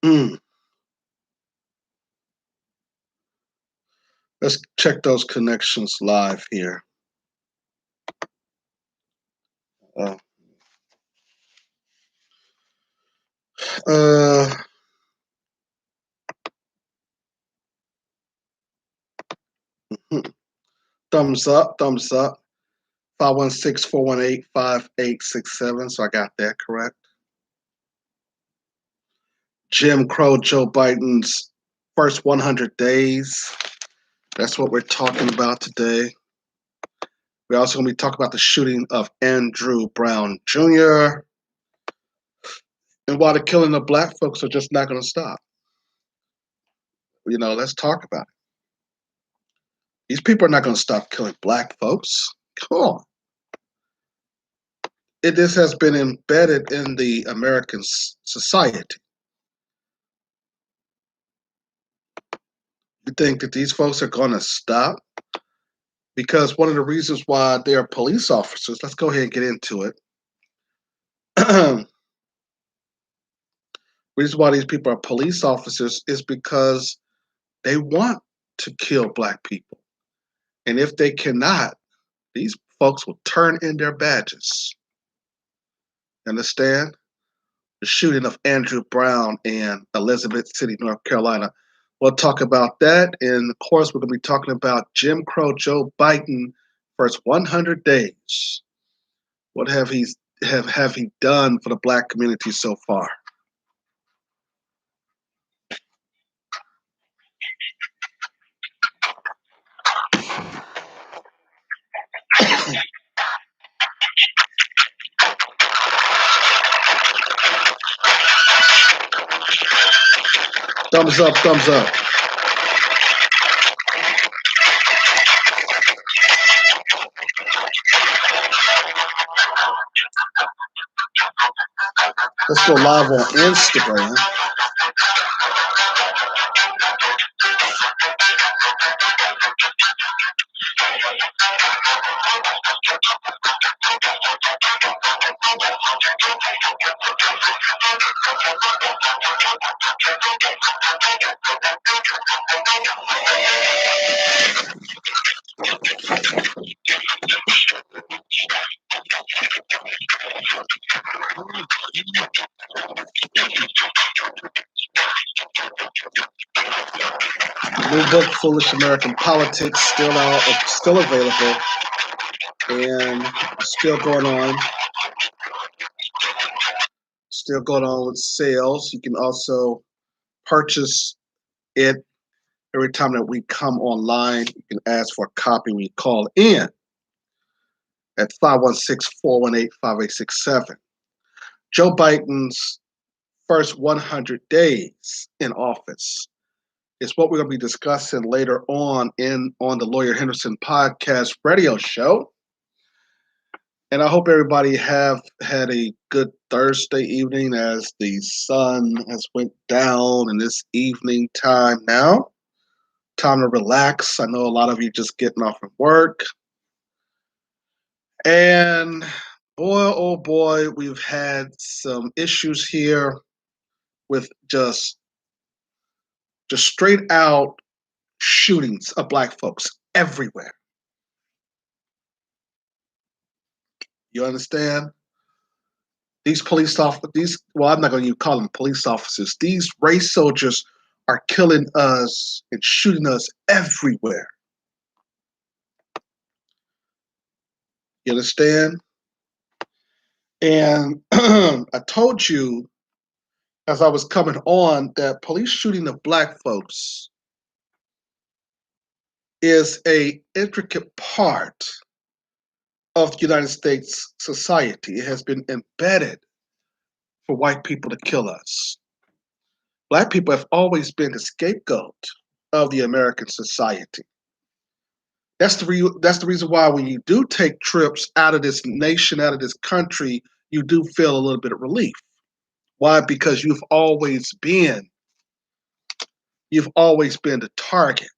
Mm. Let's check those connections live here. Uh, uh, hmm. Thumbs up, thumbs up. 516-418-5867. So I got that correct. Jim Crow, Joe Biden's first 100 days. That's what we're talking about today. We're also going to be talking about the shooting of Andrew Brown Jr. and why the killing of black folks are just not going to stop. Let's talk about it. These people are not going to stop killing black folks. Come on. This has been embedded in the American society. You think that these folks are going to stop? Because one of the reasons why they're police officers, let's go ahead and get into it. Reason why these people are police officers is because they want to kill black people. And if they cannot, these folks will turn in their badges. Understand? The shooting of Andrew Brown in Elizabeth City, North Carolina. We'll talk about that. And of course, we're going to be talking about Jim Crow Joe Biden first 100 days. What have he done for the black community so far? Thumbs up, thumbs up. Let's go live on Instagram. New book, Foolish American Politics, still available, and still going on. Still going on with sales. You can also purchase it every time that we come online. You can ask for a copy when you call in at 516-418-5867. Joe Biden's first 100 days in office is what we're going to be discussing later on the Lawyer Henderson podcast radio show. And I hope everybody have had a good Thursday evening as the sun has went down in this evening time now. Time to relax. I know a lot of you just getting off from work. And boy, oh boy, we've had some issues here with just straight out shootings of black folks everywhere. You understand? These police officers, I'm not going to call them police officers. These race soldiers are killing us and shooting us everywhere. You understand? And I told you as I was coming on that police shooting of black folks is a intricate part of the United States society. It has been embedded for white people to kill us. Black people have always been the scapegoat of the American society. That's the reason why when you do take trips out of this nation, out of this country, you do feel a little bit of relief. Why? Because you've always been the target.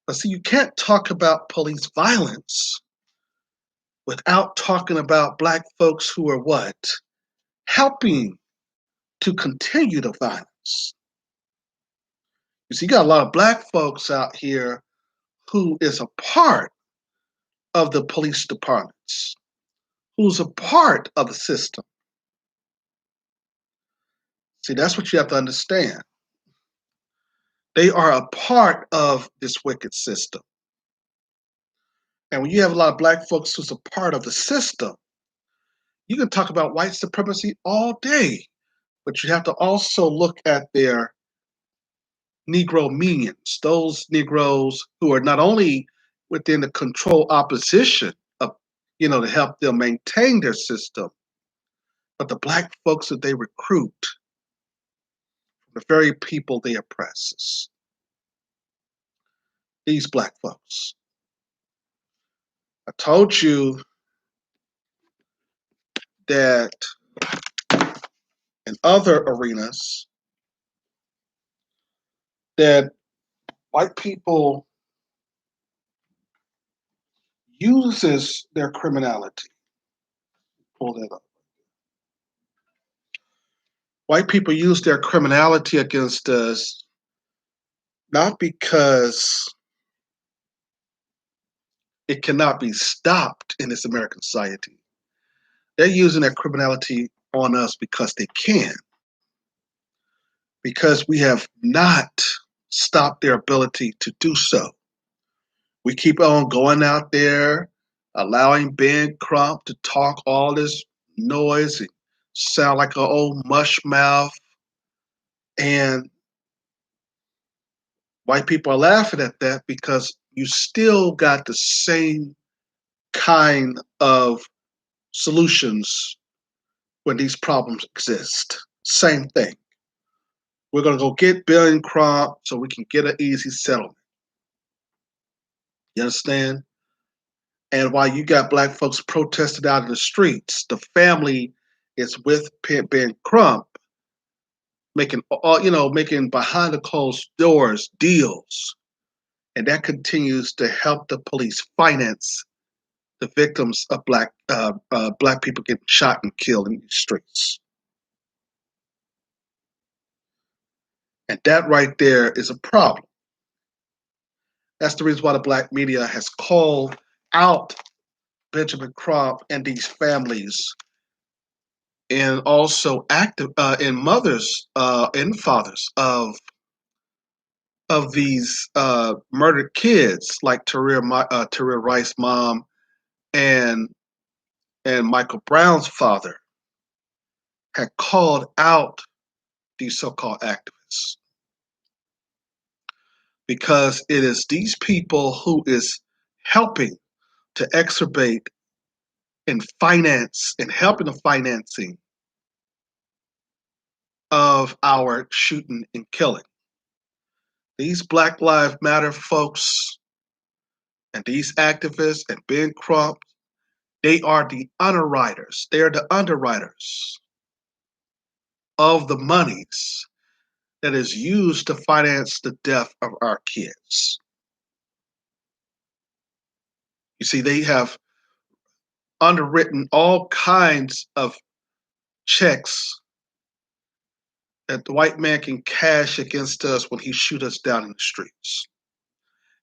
But see, you can't talk about police violence without talking about black folks who are what? Helping to continue the violence. You see, you got a lot of black folks out here who is a part of the police departments, who's a part of the system. See, that's what you have to understand. They are a part of this wicked system. And when you have a lot of black folks who's a part of the system, you can talk about white supremacy all day, but you have to also look at their Negro minions, those Negroes who are not only within the control opposition of, to help them maintain their system, but the black folks that they recruit, the very people they oppress. These black folks. I told you that in other arenas that white people uses their criminality. Pull that up. White people use their criminality against us not because it cannot be stopped in this American society. They're using their criminality on us because they can. Because we have not stopped their ability to do so. We keep on going out there, allowing Ben Crump to talk all this noise and sound like an old mush mouth. And white people are laughing at that because you still got the same kind of solutions when these problems exist. Same thing. We're going to go get Ben Crump so we can get an easy settlement. You understand? And while you got black folks protested out in the streets, the family is with Ben Crump, making behind the closed doors deals, and that continues to help the police finance the victims of black people getting shot and killed in these streets. And that right there is a problem. That's the reason why the black media has called out Benjamin Crump and these families, and also active and mothers and fathers of these murdered kids, like Taria Rice's mom and Michael Brown's father, had called out these so-called activists because it is these people who is helping to exacerbate and finance and helping the financing of our shooting and killing. These Black Lives Matter folks and these activists and Ben Crump, they are the underwriters. They are the underwriters of the monies that is used to finance the death of our kids. You see, they have underwritten all kinds of checks that the white man can cash against us when he shoot us down in the streets.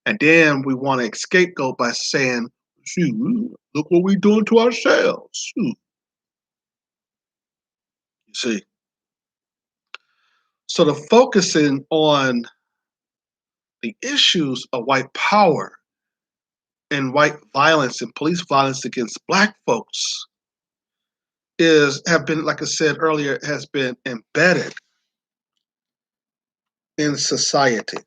And then we want to scapegoat by saying, shoot, look what we're doing to ourselves. Shoot. You see? So the focusing on the issues of white power and white violence and police violence against black folks have been, like I said earlier, has been embedded in society.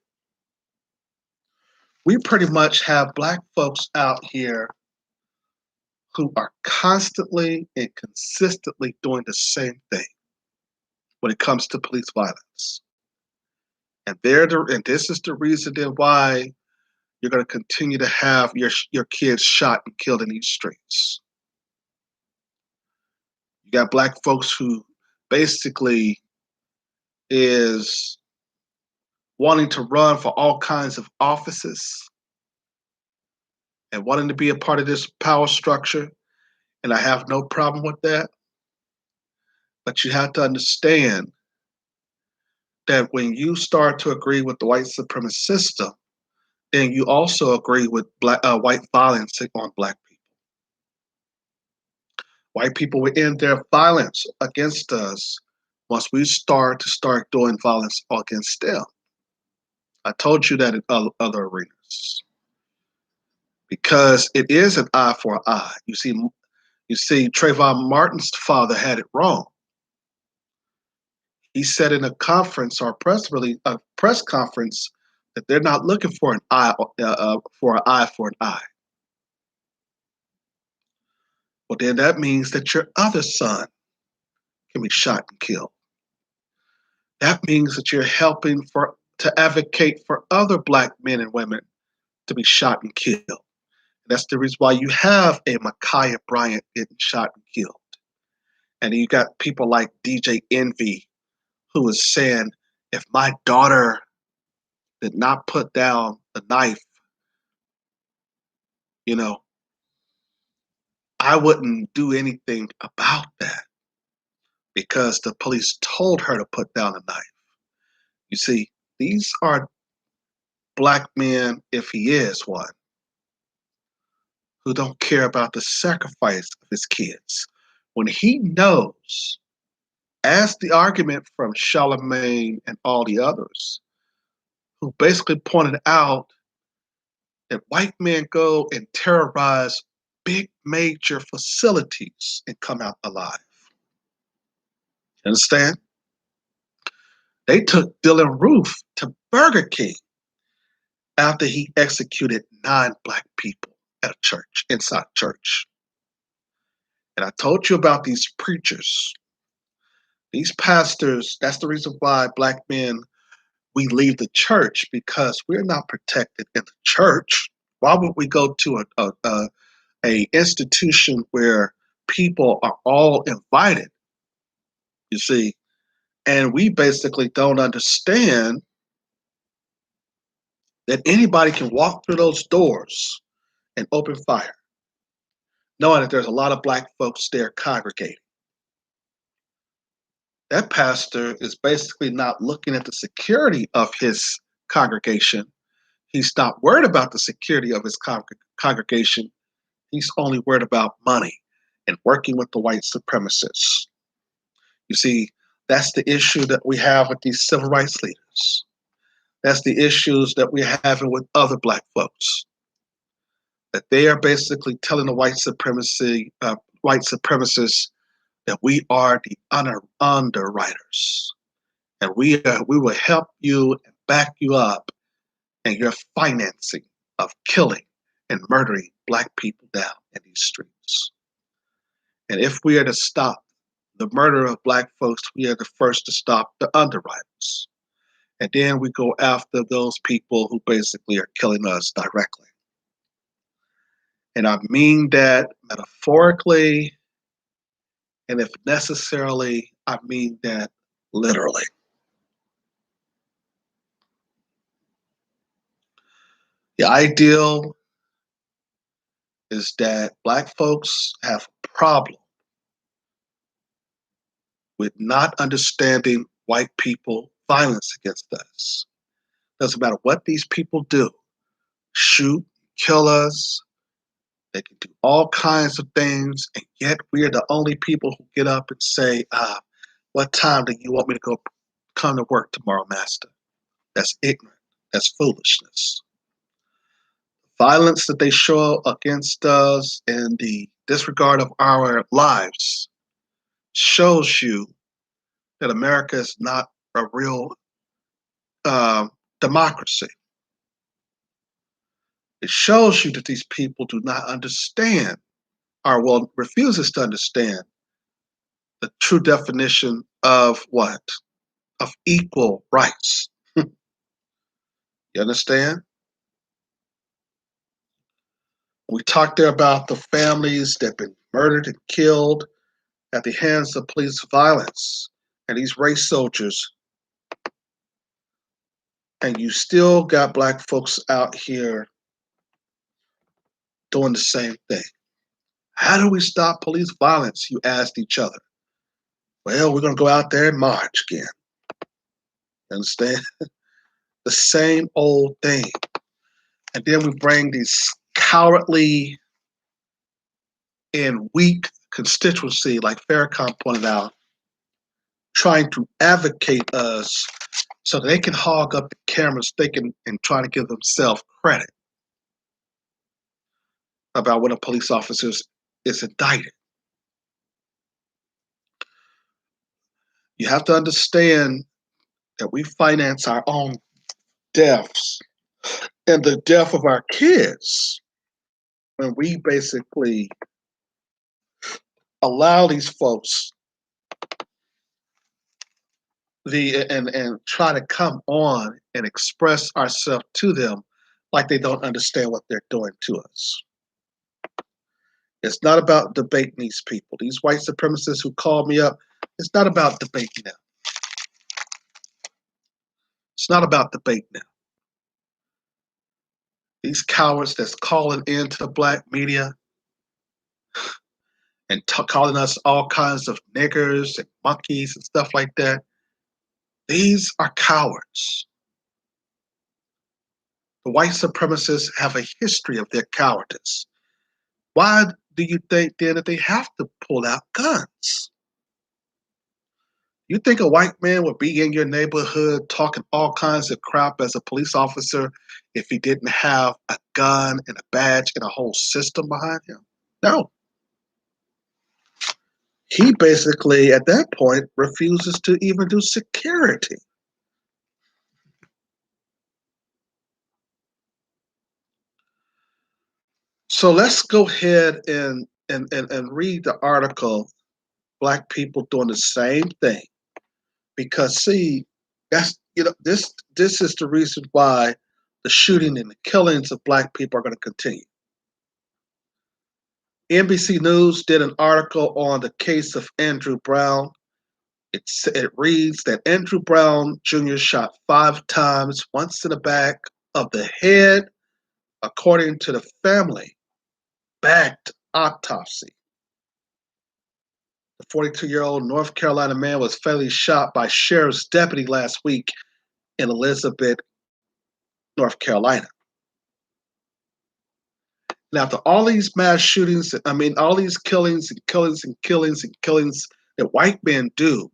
We pretty much have black folks out here who are constantly and consistently doing the same thing when it comes to police violence. And this is the reason then why you're going to continue to have your kids shot and killed in these streets. You got black folks who basically is wanting to run for all kinds of offices and wanting to be a part of this power structure, and I have no problem with that. But you have to understand that when you start to agree with the white supremacist system, then you also agree with white violence on black people. White people will end their violence against us once we start doing violence against them. I told you that in other arenas because it is an eye for an eye. You see, Trayvon Martin's father had it wrong. He said in a conference or a press conference that they're not looking for an eye for an eye. Well, then that means that your other son can be shot and killed. That means that you're helping to advocate for other black men and women to be shot and killed. That's the reason why you have a Ma'Khia Bryant getting shot and killed. And you got people like DJ Envy who is saying, if my daughter did not put down the knife, you know, I wouldn't do anything about that because the police told her to put down the knife. You see, these are black men, if he is one, who don't care about the sacrifice of his kids. When he knows, as the argument from Charlemagne and all the others, who basically pointed out that white men go and terrorize big major facilities and come out alive. You understand? They took Dylan Roof to Burger King after he executed 9 black people at a church, inside church. And I told you about these preachers, these pastors. That's the reason why black men, we leave the church because we're not protected in the church. Why would we go to a institution where people are all invited, you see, and we basically don't understand that anybody can walk through those doors and open fire, knowing that there's a lot of black folks there congregating. That pastor is basically not looking at the security of his congregation. He's not worried about the security of his congregation. He's only worried about money and working with the white supremacists. You see, that's the issue that we have with these civil rights leaders. That's the issues that we're having with other black folks. That they are basically telling the white supremacists that we are the underwriters, and we will help you and back you up in your financing of killing and murdering black people down in these streets. And if we are to stop the murder of black folks, we are the first to stop the underwriters. And then we go after those people who basically are killing us directly. And I mean that metaphorically, and if necessarily, I mean that literally. The ideal is that black folks have a problem with not understanding white people violence against us. Doesn't matter what these people do, shoot, kill us, they can do all kinds of things, and yet we are the only people who get up and say, what time do you want me to come to work tomorrow, master? That's ignorant. That's foolishness. Violence that they show against us and the disregard of our lives shows you that America is not a real democracy. It shows you that these people do not understand, or well, refuses to understand the true definition of what? Of equal rights. You understand? We talked there about the families that have been murdered and killed at the hands of police violence and these race soldiers. And you still got black folks out here doing the same thing. How do we stop police violence? You asked each other. Well, we're going to go out there and march again. Understand? The same old thing. And then we bring these cowardly and weak constituency, like Farrakhan pointed out, trying to advocate us so they can hog up the cameras, thinking and trying to give themselves credit about when a police officer is indicted. You have to understand that we finance our own deaths and the death of our kids when we basically allow these folks and try to come on and express ourselves to them like they don't understand what they're doing to us. It's not about debating these people. These white supremacists who called me up, it's not about debating them. It's not about debating them. These cowards that's calling into the black media and calling us all kinds of niggers and monkeys and stuff like that, these are cowards. The white supremacists have a history of their cowardice. Why do you think then that they have to pull out guns? You think a white man would be in your neighborhood talking all kinds of crap as a police officer if he didn't have a gun and a badge and a whole system behind him? No. He basically, at that point, refuses to even do security. So let's go ahead and read the article, Black People Doing the Same Thing. Because see, that's this is the reason why the shooting and the killings of black people are going to continue. NBC News did an article on the case of Andrew Brown. It reads that Andrew Brown Jr. shot 5 times, once in the back of the head, according to the family-backed autopsy. The 42-year-old North Carolina man was fatally shot by sheriff's deputy last week in Elizabeth, North Carolina. Now, after all these mass shootings, all these killings and killings and killings and killings that white men do,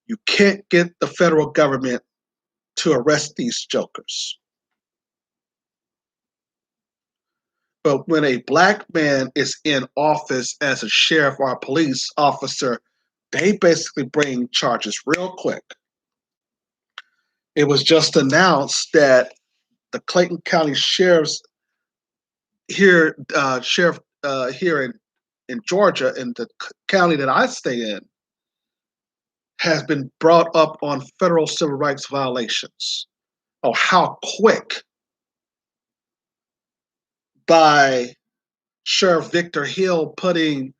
you can't get the federal government to arrest these jokers. But when a black man is in office as a sheriff or a police officer, they basically bring charges real quick. It was just announced that the Clayton County Sheriff's here, sheriff here in Georgia, in the county that I stay in, has been brought up on federal civil rights violations. Oh, how quick by Sheriff Victor Hill putting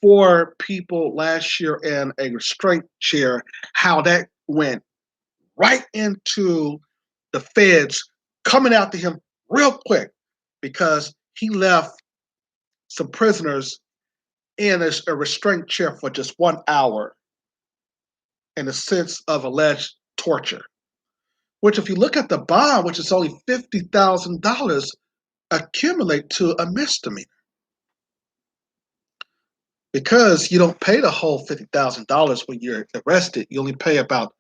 4 people last year in a restraint chair, how that went right into the feds coming after him real quick because he left some prisoners in a restraint chair for just 1 hour in a sense of alleged torture. Which, if you look at the bond, which is only $50,000, accumulate to a misdemeanor. Because you don't pay the whole $50,000 when you're arrested. You only pay about,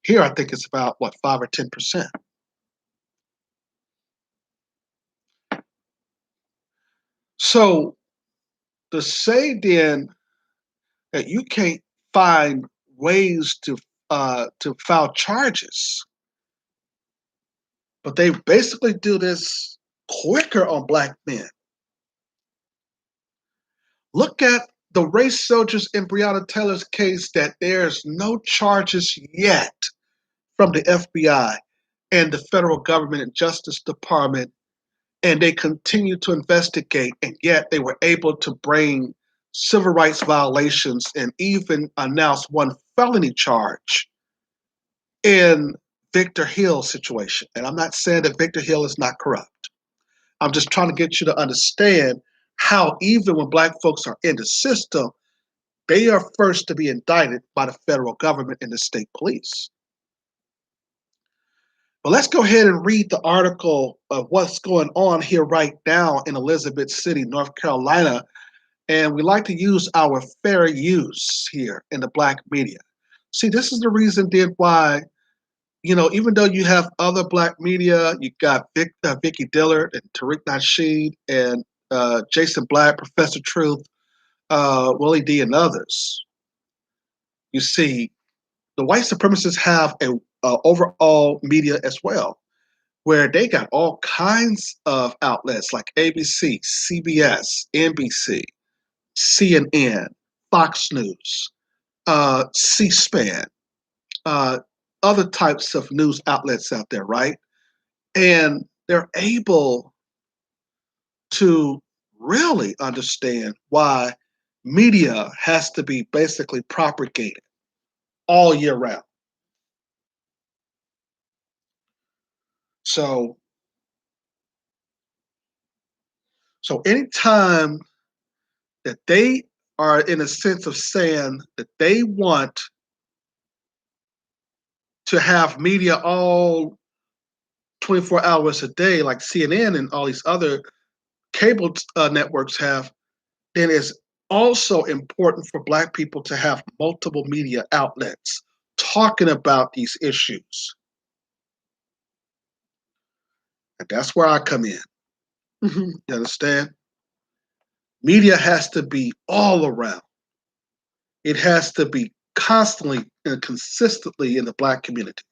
here I think it's about, 5 or 10%. So to say then that you can't find ways to file charges, but they basically do this quicker on black men. Look at the race soldiers in Breonna Taylor's case, that there's no charges yet from the FBI and the federal government and Justice Department, and they continue to investigate, and yet they were able to bring civil rights violations and even announce 1 felony charge in Victor Hill's situation. And I'm not saying that Victor Hill is not corrupt. I'm just trying to get you to understand how even when black folks are in the system, they are first to be indicted by the federal government and the state police. But let's go ahead and read the article of what's going on here right now in Elizabeth City, North Carolina. And we like to use our fair use here in the black media. See, this is the reason then why, even though you have other black media, you got Vicky Dillard and Tariq Nasheed and Jason Black, Professor Truth, Willie D, and others. You see, the white supremacists have a overall media as well, where they got all kinds of outlets like ABC, CBS, NBC, CNN, Fox News, C-SPAN, other types of news outlets out there, right? And they're able to really understand why media has to be basically propagated all year round. So, so anytime that they are in a sense of saying that they want to have media all 24 hours a day, like CNN and all these other cable networks have, then it's also important for Black people to have multiple media outlets talking about these issues. And that's where I come in. You understand? Media has to be all around. It has to be constantly and consistently in the Black community.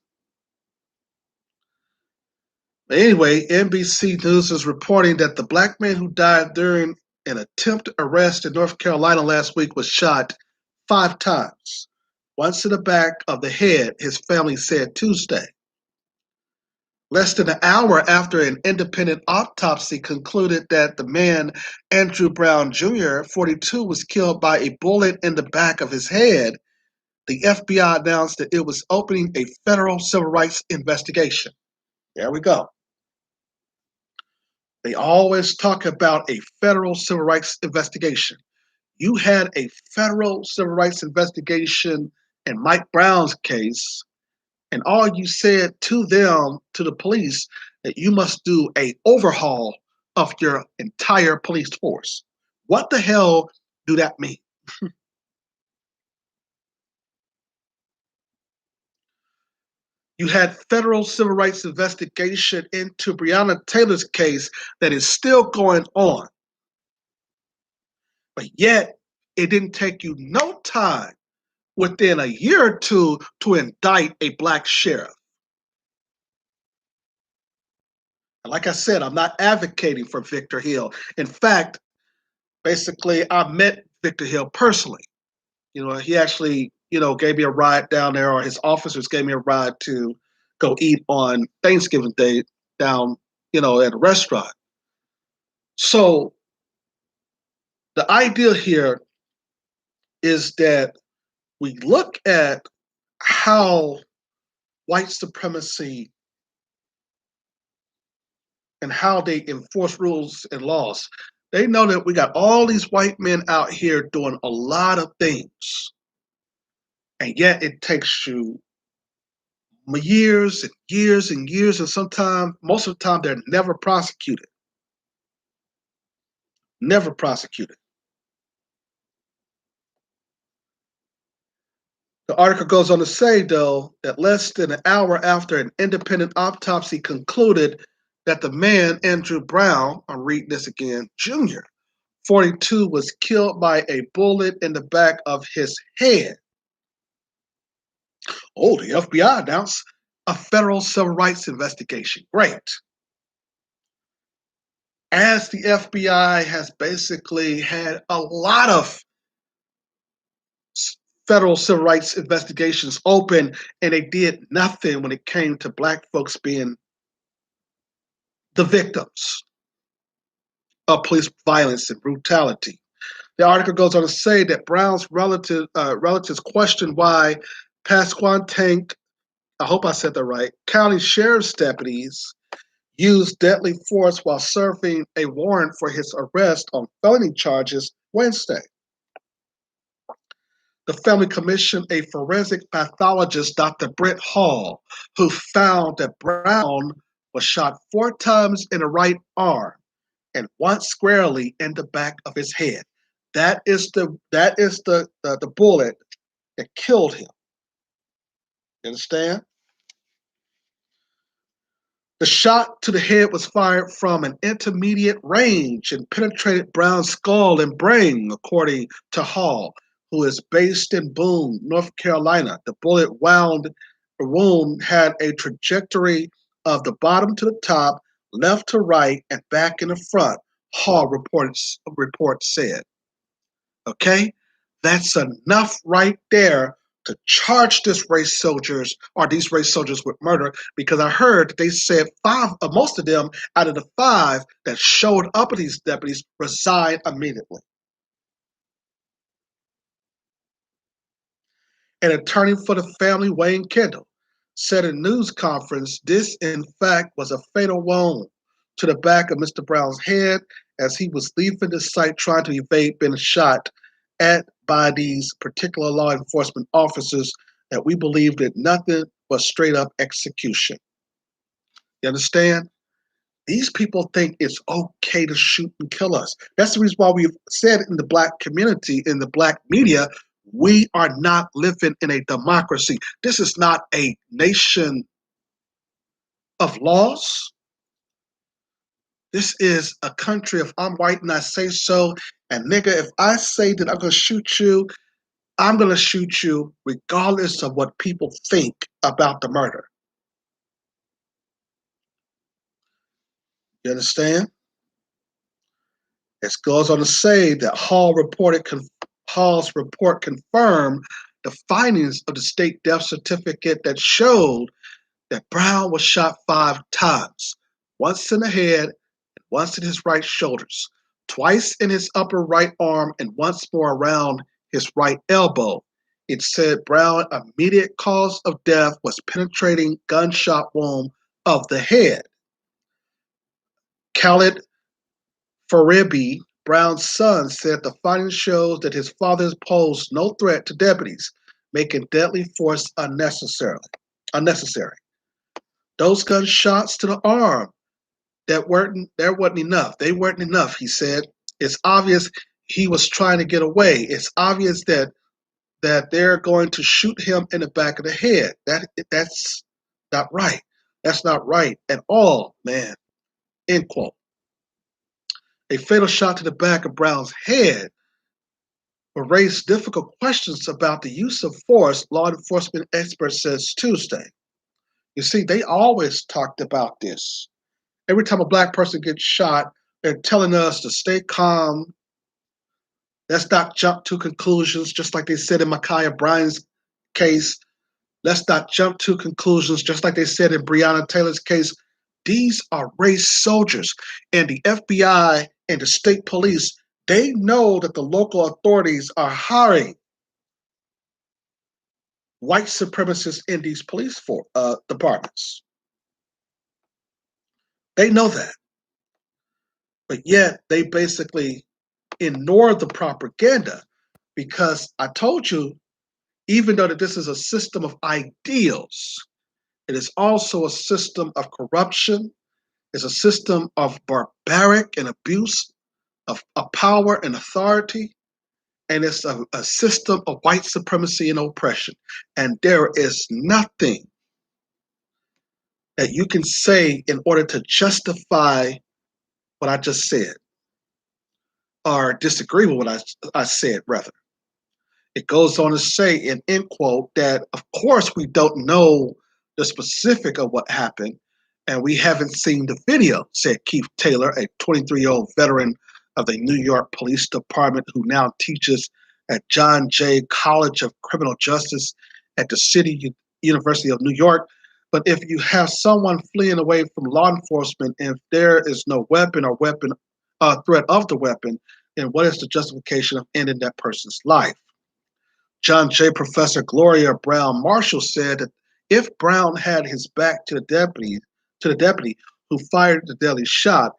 But anyway, NBC News is reporting that the Black man who died during an attempted arrest in North Carolina last week was shot 5 times, once in the back of the head, his family said Tuesday. Less than an hour after an independent autopsy concluded that the man, Andrew Brown Jr., 42, was killed by a bullet in the back of his head, the FBI announced that it was opening a federal civil rights investigation. There we go. They always talk about a federal civil rights investigation. You had a federal civil rights investigation in Mike Brown's case, and all you said to them, to the police, that you must do a overhaul of your entire police force. What the hell do that mean? You had federal civil rights investigation into Breonna Taylor's case that is still going on, but yet it didn't take you no time within a year or two to indict a Black sheriff. And like I said, I'm not advocating for Victor Hill. In fact, basically, I met Victor Hill personally. He actually, gave me a ride down there, or his officers gave me a ride to go eat on Thanksgiving Day down, at a restaurant. So the idea here is that we look at how white supremacy and how they enforce rules and laws. They know that we got all these white men out here doing a lot of things, and yet it takes you years and years and years, and sometimes, most of the time, they're never prosecuted. Never prosecuted. The article goes on to say, though, that less than an hour after an independent autopsy concluded that the man, Andrew Brown, I'm reading this again, Jr., 42, was killed by a bullet in the back of his head. Oh, the FBI announced a federal civil rights investigation. Great. As the FBI has basically had a lot of federal civil rights investigations open, and they did nothing when it came to Black folks being the victims of police violence and brutality. The article goes on to say that Brown's relatives questioned why Pasquantank, I hope I said that right, county sheriff's deputies used deadly force while serving a warrant for his arrest on felony charges Wednesday. The family commissioned a forensic pathologist, Dr. Brett Hall, who found that Brown was shot 4 times in the right arm and once squarely in the back of his head. That is the bullet that killed him. You understand? The shot to the head was fired from an intermediate range and penetrated Brown's skull and brain, according to Hall, who is based in Boone, North Carolina. The wound had a trajectory of the bottom to the top, left to right, and back in the front, Hall report said. Okay? That's enough right there to charge these race soldiers with murder, because I heard that they said most of them out of the 5 that showed up at these deputies resigned immediately. An attorney for the family, Wayne Kendall, said in a news conference this in fact was a fatal wound to the back of Mr. Brown's head as he was leaving the site trying to evade being shot at by these particular law enforcement officers, that we believe that nothing but straight up execution. You understand? These people think it's okay to shoot and kill us. That's the reason why we've said in the black community, in the black media, we are not living in a democracy. This is not a nation of laws. This is a country of I'm white and I say so. And nigga, if I say that I'm going to shoot you, I'm going to shoot you regardless of what people think about the murder. You understand? It goes on to say that Hall's report confirmed the findings of the state death certificate that showed that Brown was shot 5 times, once in the head and once in his right shoulders, twice in his upper right arm and once more around his right elbow. It said Brown's immediate cause of death was penetrating gunshot wound of the head. Khalid Faribi, Brown's son, said the finding shows that his father posed no threat to deputies, making deadly force unnecessary. Those gunshots to the arm, that wasn't enough. They weren't enough, he said. It's obvious he was trying to get away. It's obvious that they're going to shoot him in the back of the head. That's not right. That's not right at all, man. End quote. A fatal shot to the back of Brown's head will raise difficult questions about the use of force, law enforcement expert says Tuesday. You see, they always talked about this. Every time a black person gets shot, they're telling us to stay calm. Let's not jump to conclusions, just like they said in Ma'Khia Bryant's case. Let's not jump to conclusions, just like they said in Breonna Taylor's case. These are race soldiers, and the FBI and the state police, they know that the local authorities are hiring white supremacists in these police departments. They know that. But yet they basically ignore the propaganda, because I told you, even though that this is a system of ideals, it is also a system of corruption. It's a system of barbaric and abuse of power and authority. And it's a system of white supremacy and oppression. And there is nothing that you can say in order to justify what I just said, or disagree with what I said, rather. It goes on to say, in end quote, that of course we don't know the specific of what happened, and we haven't seen the video, said Keith Taylor, a 23-year-old veteran of the New York Police Department who now teaches at John Jay College of Criminal Justice at the University of New York. But if you have someone fleeing away from law enforcement, and if there is no weapon or threat of the weapon, then what is the justification of ending that person's life? John Jay Professor Gloria Brown Marshall said that if Brown had his back to the deputy who fired the deadly shot,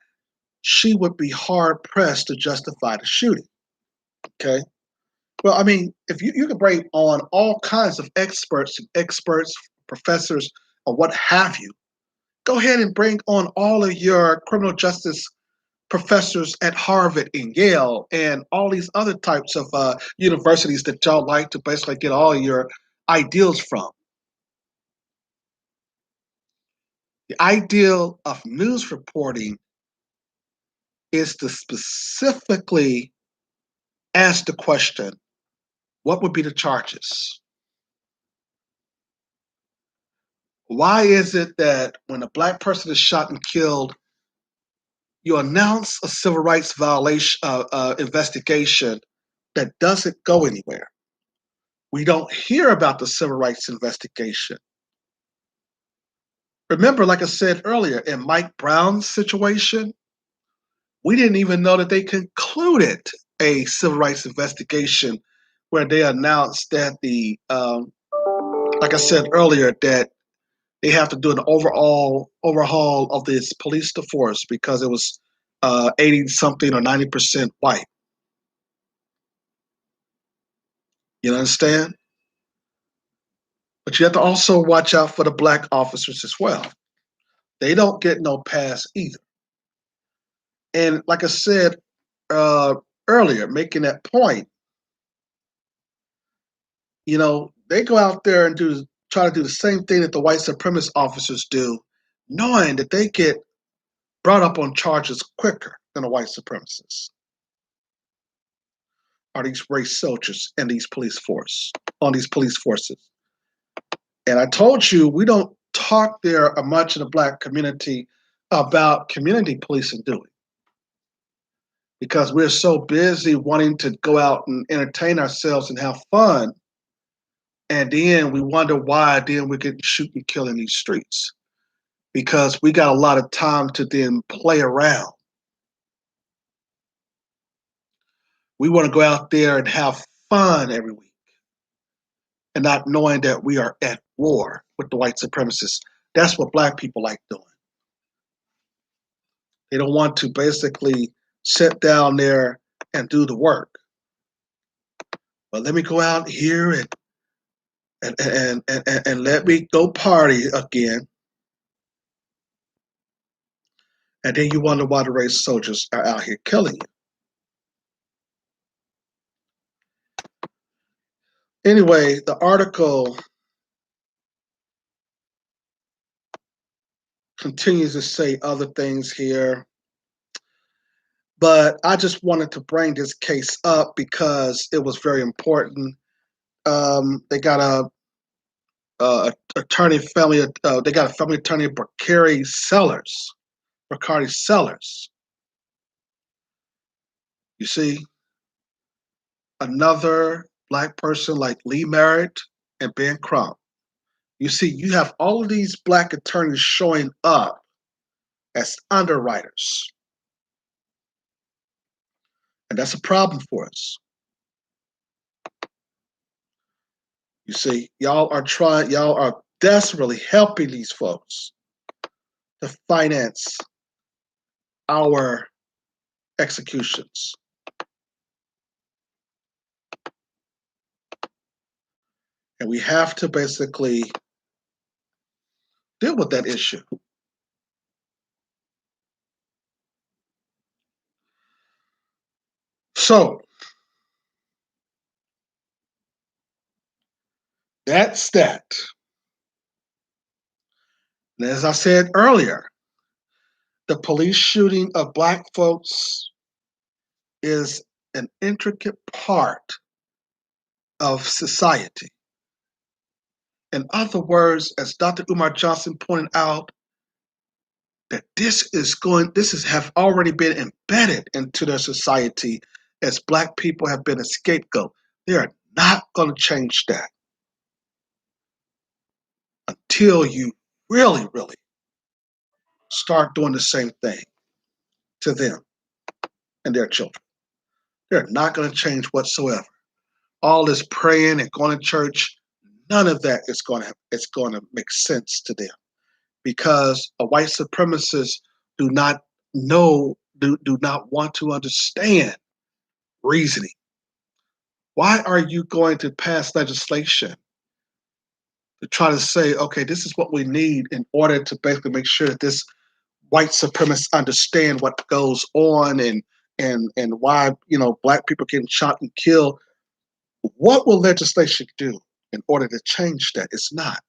she would be hard pressed to justify the shooting. Okay. Well, I mean, if you can bring on all kinds of experts, professors, or what have you, go ahead and bring on all of your criminal justice professors at Harvard and Yale and all these other types of universities that y'all like to basically get all your ideals from. The ideal of news reporting is to specifically ask the question, what would be the charges? Why is it that when a black person is shot and killed, you announce a civil rights violation investigation that doesn't go anywhere? We don't hear about the civil rights investigation. Remember, like I said earlier, in Mike Brown's situation, we didn't even know that they concluded a civil rights investigation where they announced that like I said earlier, that they have to do an overhaul of this police force because it was 80 something or 90% white. You understand? But you have to also watch out for the black officers as well. They don't get no pass either. And like I said uh, earlier, making that point, they go out there and try to do the same thing that the white supremacist officers do, knowing that they get brought up on charges quicker than the white supremacists. Are these race soldiers and these police forces? And I told you we don't talk there much in the black community about community policing, do we? Because we're so busy wanting to go out and entertain ourselves and have fun, and then we wonder why then we're getting shoot and killed in these streets. Because we got a lot of time to then play around. We want to go out there and have fun every week and not knowing that we are at war with the white supremacists. That's what black people like doing. They don't want to basically sit down there and do the work. But let me go out here and let me go party again. And then you wonder why the race soldiers are out here killing you. Anyway, the article continues to say other things here, but I just wanted to bring this case up because it was very important. They got attorney family. They got a family attorney, Bacardi Sellers. You see, another black person like Lee Merritt and Ben Crump. You see, you have all of these black attorneys showing up as underwriters. And that's a problem for us. You see, y'all are desperately helping these folks to finance our executions. And we have to basically deal with that issue. So, that's that. And as I said earlier, the police shooting of black folks is an intricate part of society. In other words, as Dr. Umar Johnson pointed out, that this have already been embedded into their society as black people have been a scapegoat. They are not going to change that until you really, really start doing the same thing to them and their children. They're not going to change whatsoever. All this praying and going to church, none of that is going to make sense to them because a white supremacist do not know, do not want to understand reasoning. Why are you going to pass legislation to try to say, okay, this is what we need in order to basically make sure that this white supremacists understand what goes on and why black people getting shot and killed? What will legislation do in order to change that? It's not.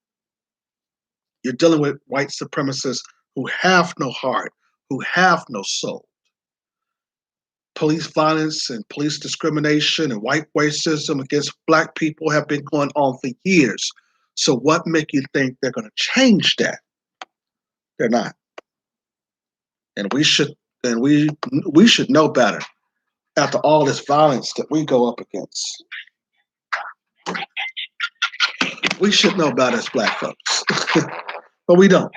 You're dealing with white supremacists who have no heart, who have no soul. Police violence and police discrimination and white racism against black people have been going on for years. So what make you think they're going to change that? They're not. And we should know better after all this violence that we go up against. We should know better as black folks. But we don't.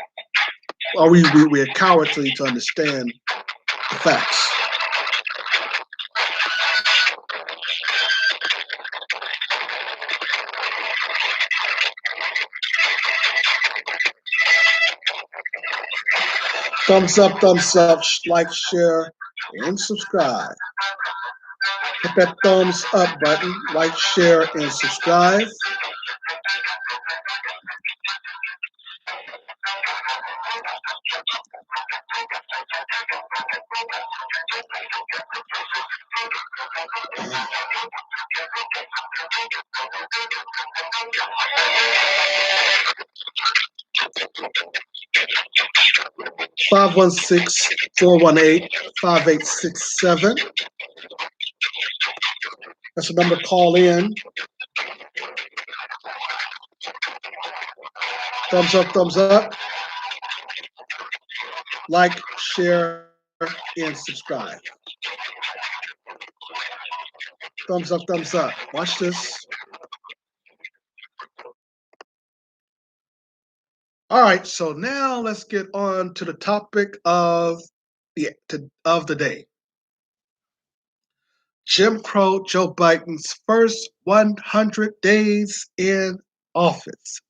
Or we're cowardly to understand the facts. Thumbs up, like, share, and subscribe. Hit that thumbs up button, like, share, and subscribe. (516-418-5867). That's the number to call in. Thumbs up. Like, share, and subscribe. Thumbs up. Watch this. All right, so now let's get on to the topic of the day. Jim Crow Joe Biden's first 100 days in office.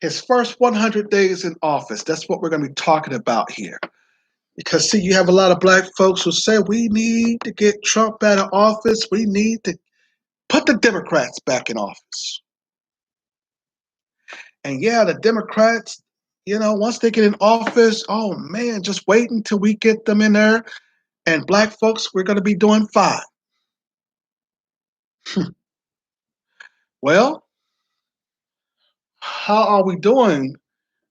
His first 100 days in office. That's what we're going to be talking about here. Because, see, you have a lot of black folks who say we need to get Trump out of office. We need to put the Democrats back in office. And yeah, the Democrats, once they get in office, oh man, just wait until we get them in there. And black folks, we're going to be doing fine. Well, how are we doing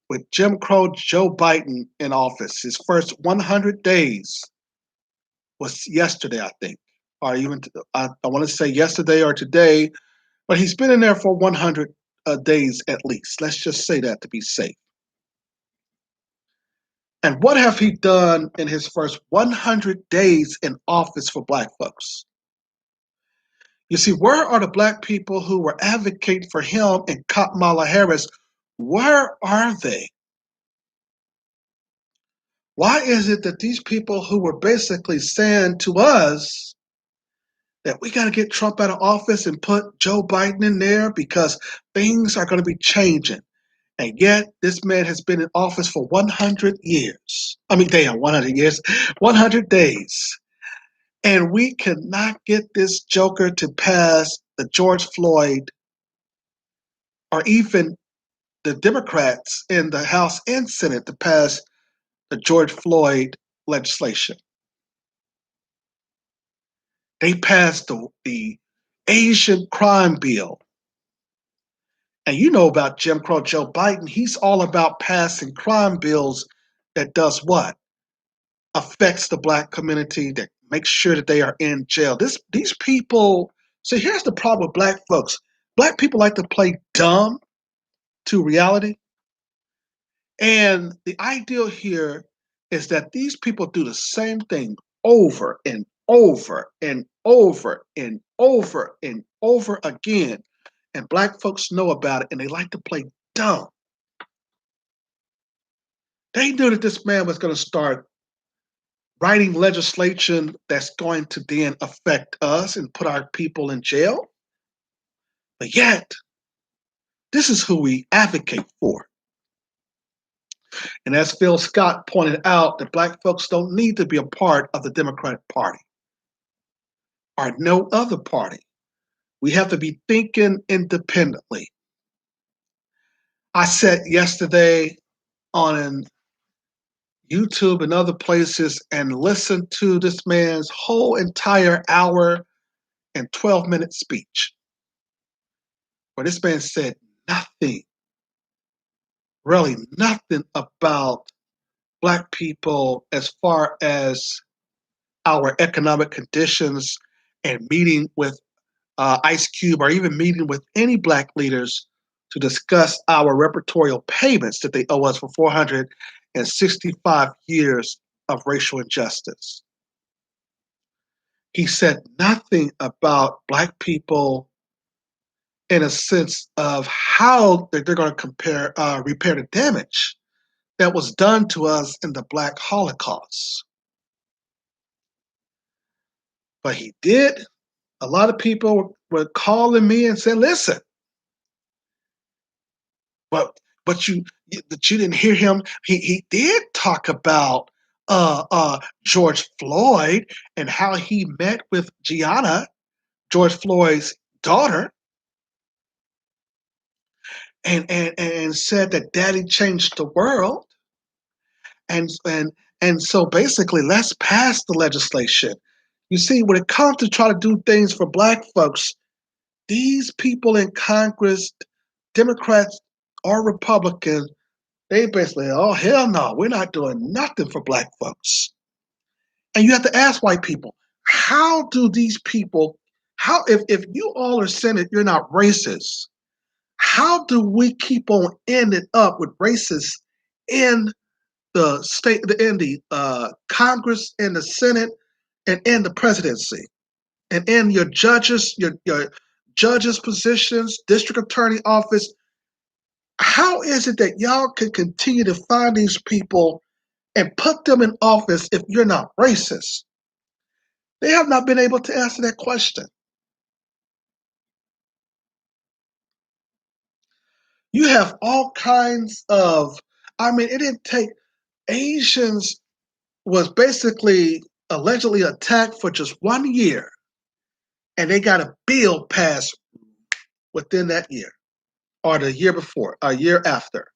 with Jim Crow Joe Biden in office? His first 100 days was yesterday, I think. Or even, I want to say yesterday or today, but he's been in there for 100 days at least. Let's just say that to be safe. And what have he done in his first 100 days in office for black folks? You see, where are the black people who were advocating for him and Kamala Harris? Where are they? Why is it that these people who were basically saying to us that we got to get Trump out of office and put Joe Biden in there because things are going to be changing? And yet, this man has been in office for 100 years. 100 years, 100 days. And we cannot get this joker to pass the George Floyd, or even the Democrats in the House and Senate to pass the George Floyd legislation. They passed the Asian crime bill. And you know about Jim Crow Joe Biden, he's all about passing crime bills that does what? Affects the black community, that makes sure that they are in jail. These people, so here's the problem with black folks. Black people like to play dumb to reality. And the ideal here is that these people do the same thing over and over and over and over and over again. And black folks know about it and they like to play dumb. They knew that this man was going to start writing legislation that's going to then affect us and put our people in jail. But yet, this is who we advocate for. And as Phil Scott pointed out, that black folks don't need to be a part of the Democratic Party. or no other party. We have to be thinking independently. I sat yesterday on YouTube and other places and listened to this man's whole entire hour and 12-minute speech, where this man said nothing, really nothing about Black people as far as our economic conditions and meeting with Ice Cube or even meeting with any Black leaders to discuss our repertorial payments that they owe us for 465 years of racial injustice. He said nothing about Black people in a sense of how they're going to repair the damage that was done to us in the Black Holocaust. But he did. A lot of people were calling me and saying, "Listen, but you didn't hear him. He did talk about George Floyd and how he met with Gianna, George Floyd's daughter, and said that Daddy changed the world, and so basically, let's pass the legislation." You see, when it comes to try to do things for Black folks, these people in Congress, Democrats or Republicans, they basically, oh, hell no, we're not doing nothing for Black folks. And you have to ask white people, how do these people, if you all are saying that you're not racist, how do we keep on ending up with racists in the state, in the Congress, in the Senate, and in the presidency, and in your judges positions, district attorney office? How is it that y'all can continue to find these people and put them in office if you're not racist? They have not been able to answer that question. You have all kinds of, I mean, it didn't take, Asians was basically allegedly attacked for just 1 year, and they got a bill passed within that year or the year before, a year after.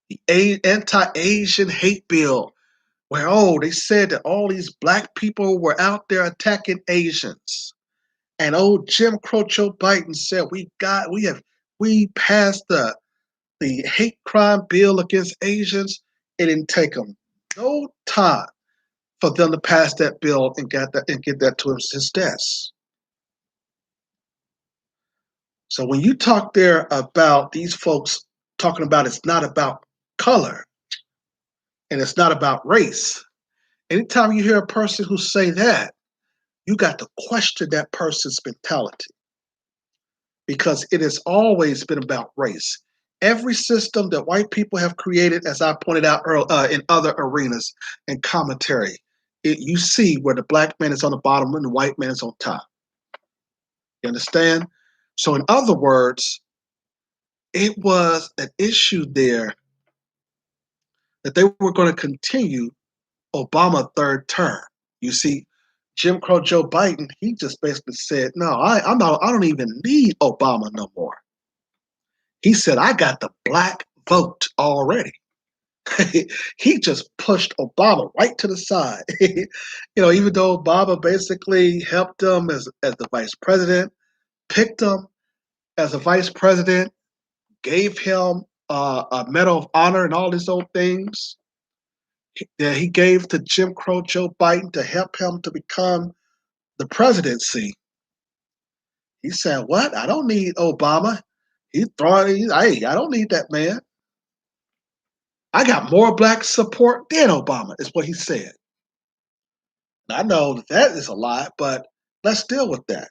The anti-Asian hate bill, where, oh, they said that all these Black people were out there attacking Asians. And old Jim Crow Joe Biden said we passed the hate crime bill against Asians. It didn't take them no time for them to pass that bill and get that to his desk. So when you talk there about these folks talking about it's not about color and it's not about race, anytime you hear a person who say that, you got to question that person's mentality, because it has always been about race. Every system that white people have created, as I pointed out in other arenas and commentary, you see where the Black man is on the bottom and the white man is on top. You understand? So in other words, it was an issue there that they were going to continue Obama third term. You see, Jim Crow Joe Biden, he just basically said, "No, I'm not. I don't even need Obama no more." He said, "I got the Black vote already." He just pushed Obama right to the side. Even though Obama basically helped him as the vice president, picked him as a vice president, gave him a Medal of Honor and all these old things that he gave to Jim Crow Joe Biden to help him to become the presidency. He said, "What? I don't need Obama." Hey, I don't need that man. I got more Black support than Obama, is what he said. I know that is a lie, but let's deal with that.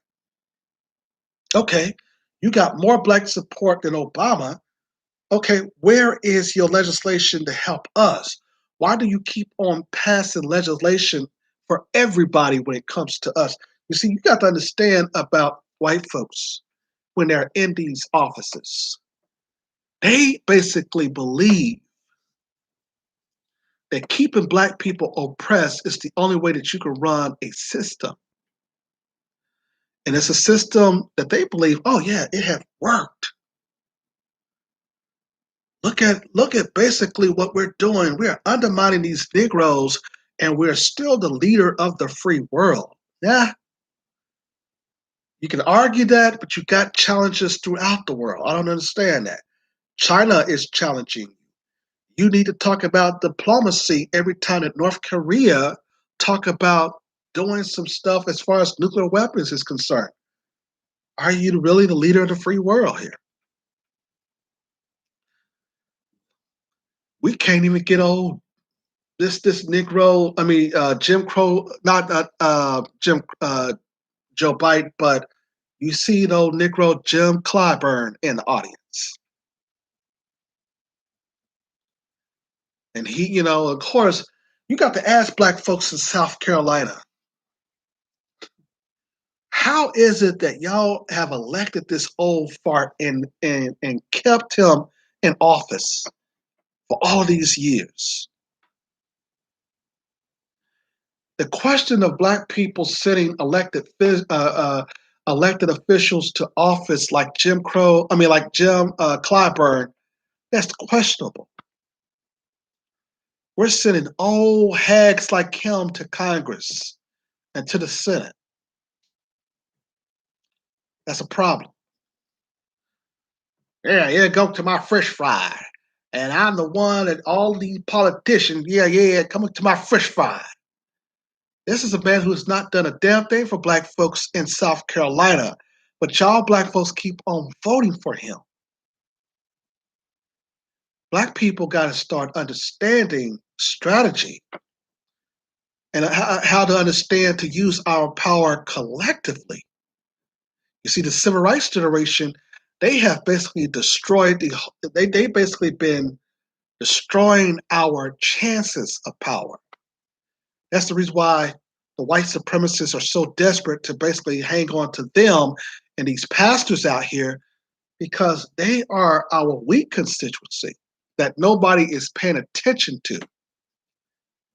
Okay, you got more Black support than Obama. Okay, where is your legislation to help us? Why do you keep on passing legislation for everybody when it comes to us? You see, you got to understand about white folks when they're in these offices. They basically believe that keeping black people oppressed is the only way that you can run a system. And it's a system that they believe, oh yeah, it has worked. Look at basically what we're doing. We are undermining these Negroes, and we're still the leader of the free world. Yeah, you can argue that, but you got challenges throughout the world. I don't understand that. China is challenging you. You need to talk about diplomacy every time that North Korea talk about doing some stuff as far as nuclear weapons is concerned. Are you really the leader of the free world here? We can't even get old. This Negro, I mean Jim Crow, not Jim Joe Biden, but you see Negro Jim Clyburn in the audience, and he, of course, you got to ask black folks in South Carolina, how is it that y'all have elected this old fart and kept him in office for all these years? The question of black people sitting elected officials to office like Jim Clyburn, that's questionable. We're sending old hags like him to Congress and to the Senate. That's a problem. Yeah, go to my fish fry. And I'm the one that all these politicians, coming to my fish fry. This is a man who has not done a damn thing for black folks in South Carolina, but y'all black folks keep on voting for him. Black people got to start understanding strategy and how to understand to use our power collectively. You see, the civil rights generation, they have basically they basically been destroying our chances of power. That's the reason why the white supremacists are so desperate to basically hang on to them and these pastors out here, because they are our weak constituency that nobody is paying attention to.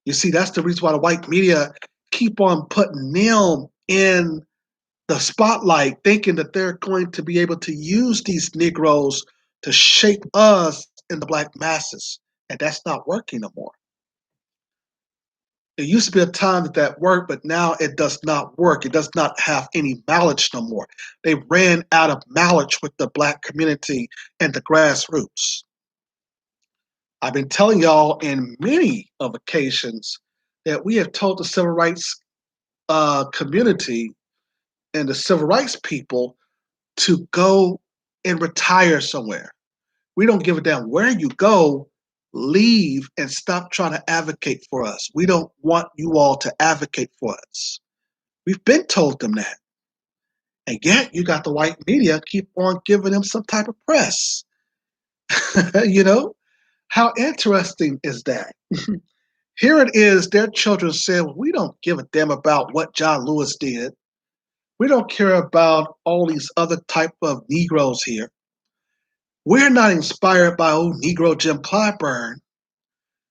You see, that's the reason why the white media keep on putting them in the spotlight, thinking that they're going to be able to use these Negroes to shape us in the black masses. And that's not working no more. There used to be a time that worked, but now it does not work. It does not have any mileage no more. They ran out of mileage with the black community and the grassroots. I've been telling y'all in many of occasions that we have told the civil rights community and the civil rights people to go and retire somewhere. We don't give a damn where you go. Leave and stop trying to advocate for us. We don't want you all to advocate for us. We've been told them that. And yet you got the white media keep on giving them some type of press. You know? How interesting is that? Here it is, their children say, well, we don't give a damn about what John Lewis did. We don't care about all these other type of Negroes here. We're not inspired by old Negro Jim Clyburn.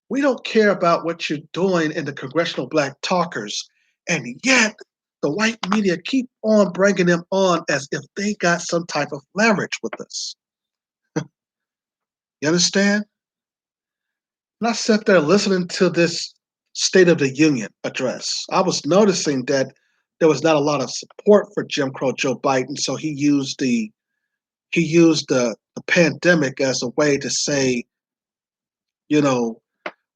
We don't care about what you're doing in the Congressional Black Talkers. And yet, the white media keep on bringing them on as if they got some type of leverage with us. You understand? And I sat there listening to this State of the Union address. I was noticing that there was not a lot of support for Jim Crow Joe Biden, so he used the pandemic as a way to say, you know,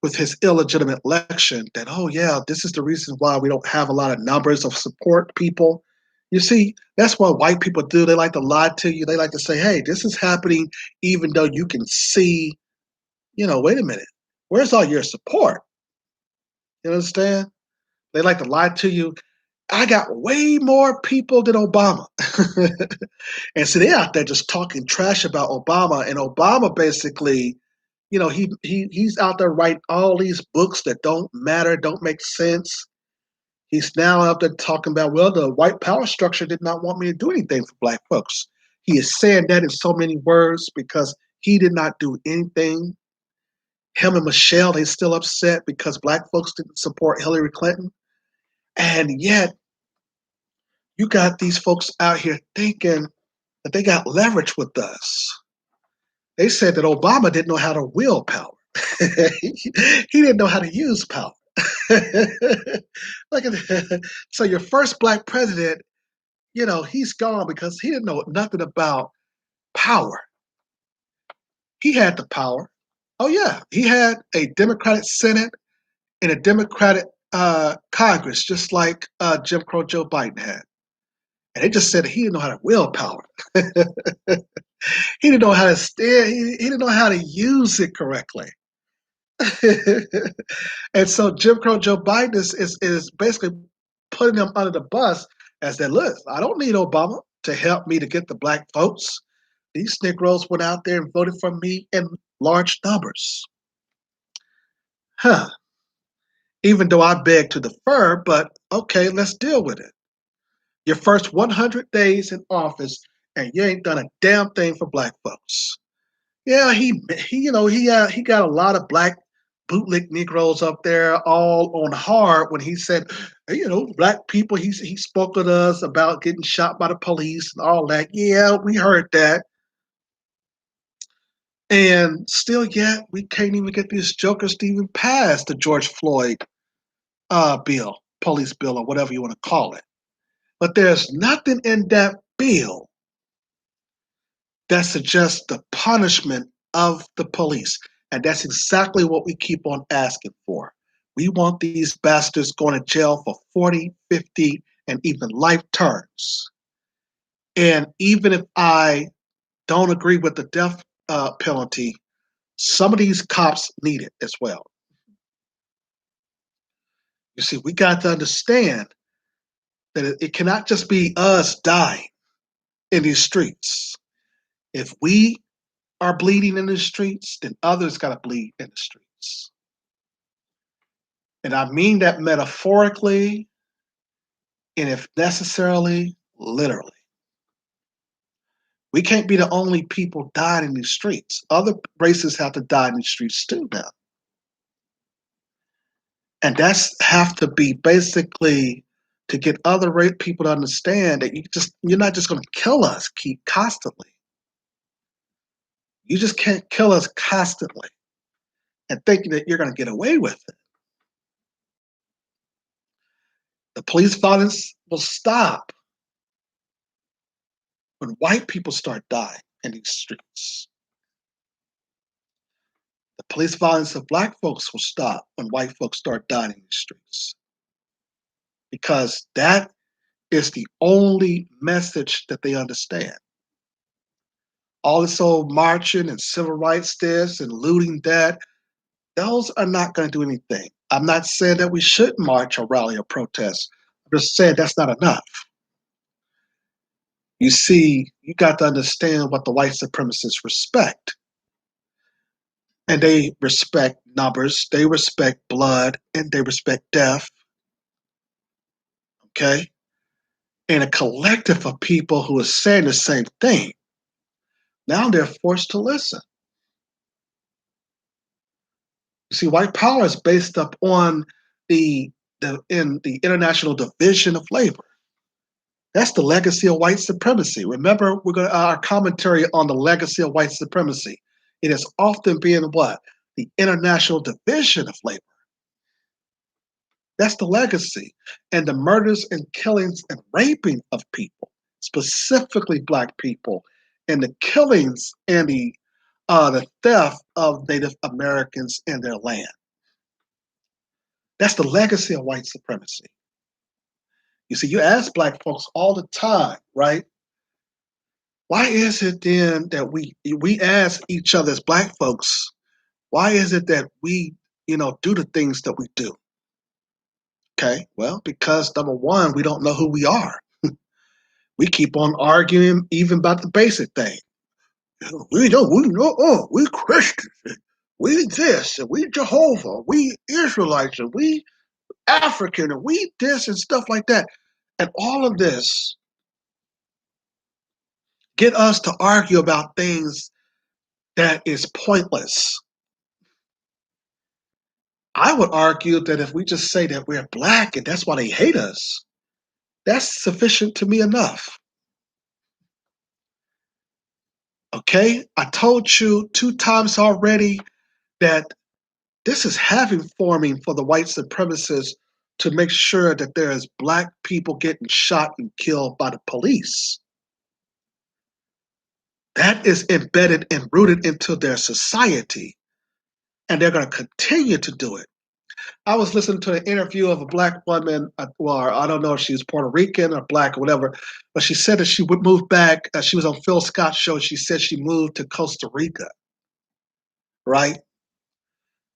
with his illegitimate election, that, oh yeah, this is the reason why we don't have a lot of numbers of support people. You see, that's what white people do. They like to lie to you. They like to say, hey, this is happening, even though you can see, wait a minute, where's all your support? You understand? They like to lie to you. I got way more people than Obama. And so they're out there just talking trash about Obama. And Obama basically, he's out there writing all these books that don't matter, don't make sense. He's now out there talking about, well, the white power structure did not want me to do anything for black folks. He is saying that in so many words because he did not do anything. Him and Michelle, they still upset because black folks didn't support Hillary Clinton. And yet, you got these folks out here thinking that they got leverage with us. They said that Obama didn't know how to wield power. he didn't know how to use power. Look at that. So your first black president, he's gone because he didn't know nothing about power. He had the power. Oh yeah, he had a Democratic Senate and a Democratic Congress, just like Jim Crow Joe Biden had. And they just said he didn't know how to wield power. He didn't know how to steer. He didn't know how to use it correctly. And so Jim Crow Joe Biden is basically putting them under the bus as that, look, I don't need Obama to help me to get the black votes. These Negroes went out there and voted for me in large numbers. Huh. Even though I beg to defer, but okay, let's deal with it. Your first 100 days in office, and you ain't done a damn thing for black folks. Yeah, he got a lot of black bootleg Negroes up there all on hard when he said, hey, black people. He spoke with us about getting shot by the police and all that. Yeah, we heard that, and still, yet we can't even get these jokers to even pass the George Floyd bill, police bill, or whatever you want to call it. But there's nothing in that bill that suggests the punishment of the police. And that's exactly what we keep on asking for. We want these bastards going to jail for 40, 50, and even life terms. And even if I don't agree with the death penalty, some of these cops need it as well. You see, we got to understand that it cannot just be us dying in these streets. If we are bleeding in the streets, then others got to bleed in the streets. And I mean that metaphorically, and if necessarily, literally. We can't be the only people dying in these streets. Other races have to die in these streets too now. And that's have to be basically to get other people to understand that you're not just going to kill us keep constantly. You just can't kill us constantly and thinking that you're going to get away with it. The police violence will stop when white people start dying in these streets. The police violence of black folks will stop when white folks start dying in these streets. Because that is the only message that they understand. All this old marching and civil rights this and looting that, those are not going to do anything. I'm not saying that we shouldn't march or rally or protest. I'm just saying that's not enough. You see, you got to understand what the white supremacists respect. And they respect numbers, they respect blood, and they respect death. Okay? And a collective of people who are saying the same thing. Now they're forced to listen. You see, white power is based up on the international division of labor. That's the legacy of white supremacy. Remember, we're going our commentary on the legacy of white supremacy. It has often been what? The international division of labor. That's the legacy. And the murders and killings and raping of people, specifically black people, and the killings and the theft of Native Americans in their land. That's the legacy of white supremacy. You see, you ask black folks all the time, right? Why is it then that we ask each other as black folks, why is it that we, do the things that we do? Okay, well, because number one, we don't know who we are. We keep on arguing even about the basic thing. We Christians, we this, and we Jehovah, we Israelites, and we African, and we this and stuff like that. And all of this get us to argue about things that is pointless. I would argue that if we just say that we're black and that's why they hate us, that's sufficient to me enough. Okay? I told you 2 times already that this is having forming for the white supremacists to make sure that there is black people getting shot and killed by the police. That is embedded and rooted into their society, and they're going to continue to do it. I was listening to an interview of a black woman. Well, I don't know if she's Puerto Rican or black or whatever, but she said that she would move back. She was on Phil Scott's show. She said she moved to Costa Rica, right?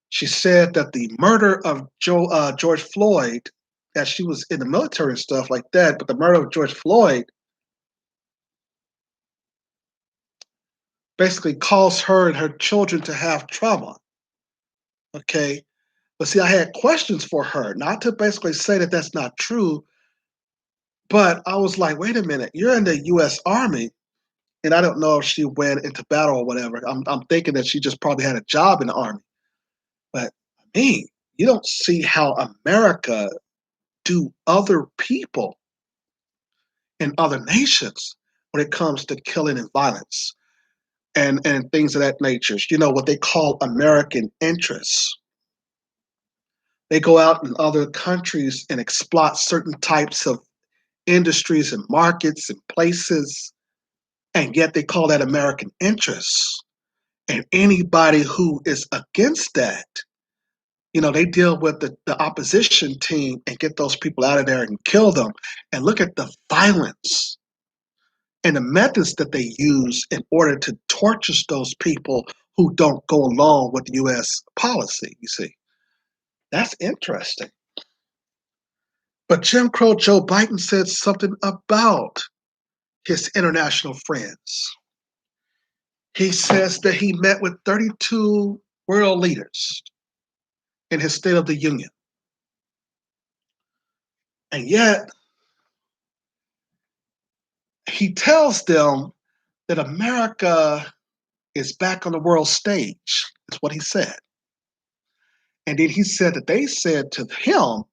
She said that the murder of George Floyd, that she was in the military and stuff like that, but the murder of George Floyd basically caused her and her children to have trauma. Okay. But see, I had questions for her, not to basically say that that's not true, but I was like, wait a minute, you're in the U.S. Army, and I don't know if she went into battle or whatever. I'm thinking that she just probably had a job in the Army. But I mean, you don't see how America do other people in other nations when it comes to killing and violence and things of that nature. You know, what they call American interests. They go out in other countries and exploit certain types of industries and markets and places, and yet they call that American interests. And anybody who is against that, you know, they deal with the opposition team and get those people out of there and kill them. And look at the violence and the methods that they use in order to torture those people who don't go along with the U.S. policy, you see. That's interesting. But Jim Crow Joe Biden said something about his international friends. He says that he met with 32 world leaders in his State of the Union. And yet, he tells them that America is back on the world stage, is what he said. And then he said that they said to him,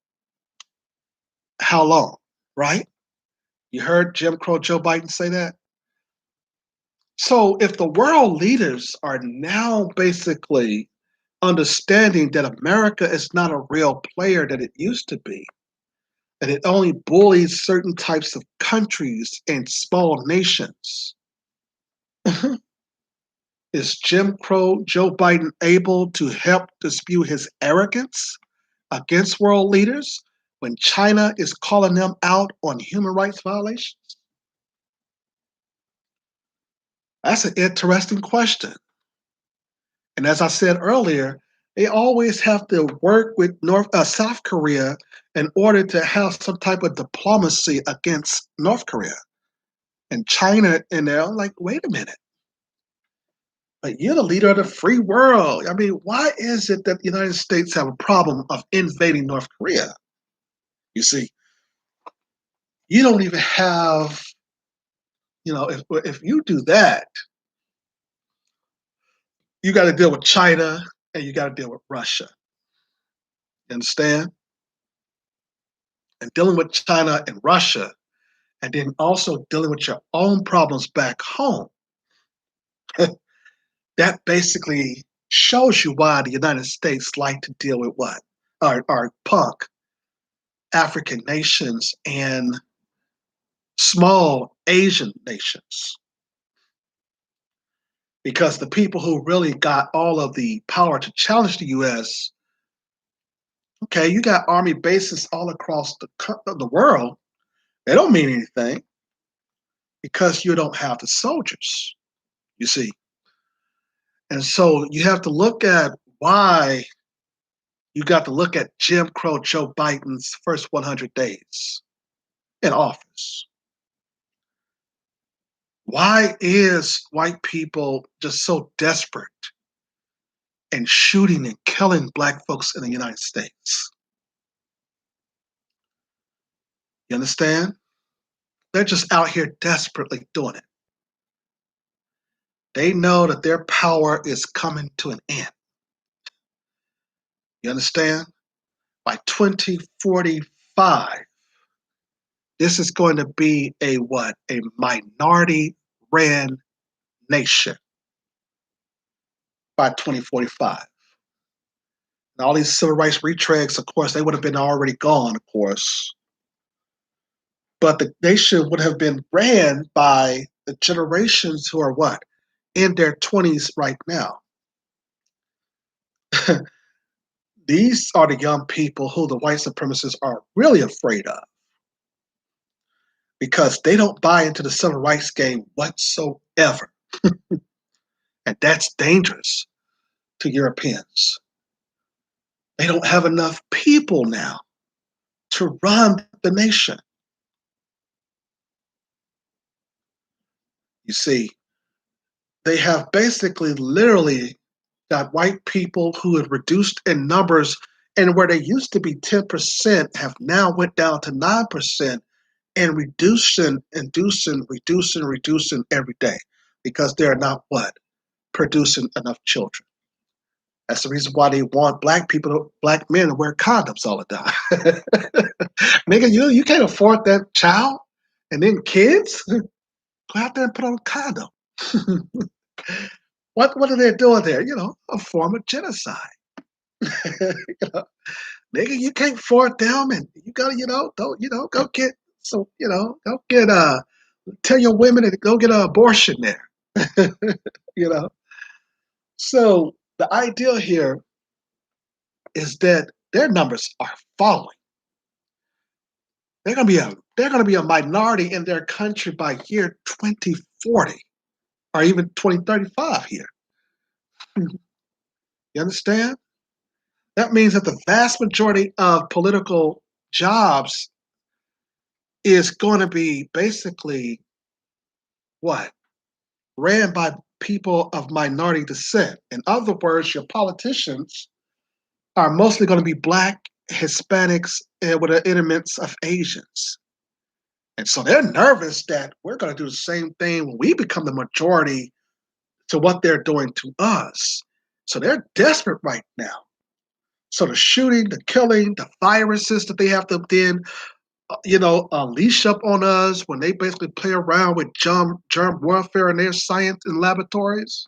how long, right? You heard Jim Crow Joe Biden say that? So if the world leaders are now basically understanding that America is not a real player that it used to be, and it only bullies certain types of countries and small nations, is Jim Crow Joe Biden able to help dispute his arrogance against world leaders when China is calling them out on human rights violations? That's an interesting question. And as I said earlier, they always have to work with South Korea in order to have some type of diplomacy against North Korea. And China, and they're like, wait a minute, but you're the leader of the free world. I mean, why is it that the United States have a problem of invading North Korea? You see, you don't even have, you know, if you do that, you got to deal with China and you got to deal with Russia. You understand? And dealing with China and Russia, and then also dealing with your own problems back home, that basically shows you why the United States like to deal with what? Our punk African nations and small Asian nations. Because the people who really got all of the power to challenge the US, okay, you got army bases all across the world. They don't mean anything because you don't have the soldiers, you see. And so you have to look at why you got to look at Jim Crow Joe Biden's first 100 days in office. Why is white people just so desperate and shooting and killing black folks in the United States? You understand? They're just out here desperately doing it. They know that their power is coming to an end. You understand? By 2045, this is going to be a what? A minority ran nation by 2045. And all these civil rights retreads, of course, they would have been already gone, of course. But the nation would have been ran by the generations who are what? In their 20s right now. These are the young people who the white supremacists are really afraid of because they don't buy into the civil rights game whatsoever. And that's dangerous to Europeans. They don't have enough people now to run the nation. You see, they have basically literally got white people who have reduced in numbers, and where they used to be 10% have now went down to 9% and reducing every day because they're not what? Producing enough children. That's the reason why they want black men to wear condoms all the time. Nigga, you can't afford that child. And then kids, go out there and put on a condom. What are they doing there? A form of genocide. you know, Nigga, you can't afford them, and you gotta, don't, go get so, go get tell your women to go get an abortion there. you know. So the idea here is that their numbers are falling. They're gonna be a minority in their country by year 2040 or even 2035 here. You understand? That means that the vast majority of political jobs is going to be basically what? Ran by people of minority descent. In other words, your politicians are mostly going to be black, Hispanics, and with an elements of Asians. And so they're nervous that we're going to do the same thing when we become the majority to what they're doing to us. So they're desperate right now. So the shooting, the killing, the viruses that they have to then, unleash up on us when they basically play around with germ warfare in their science and laboratories.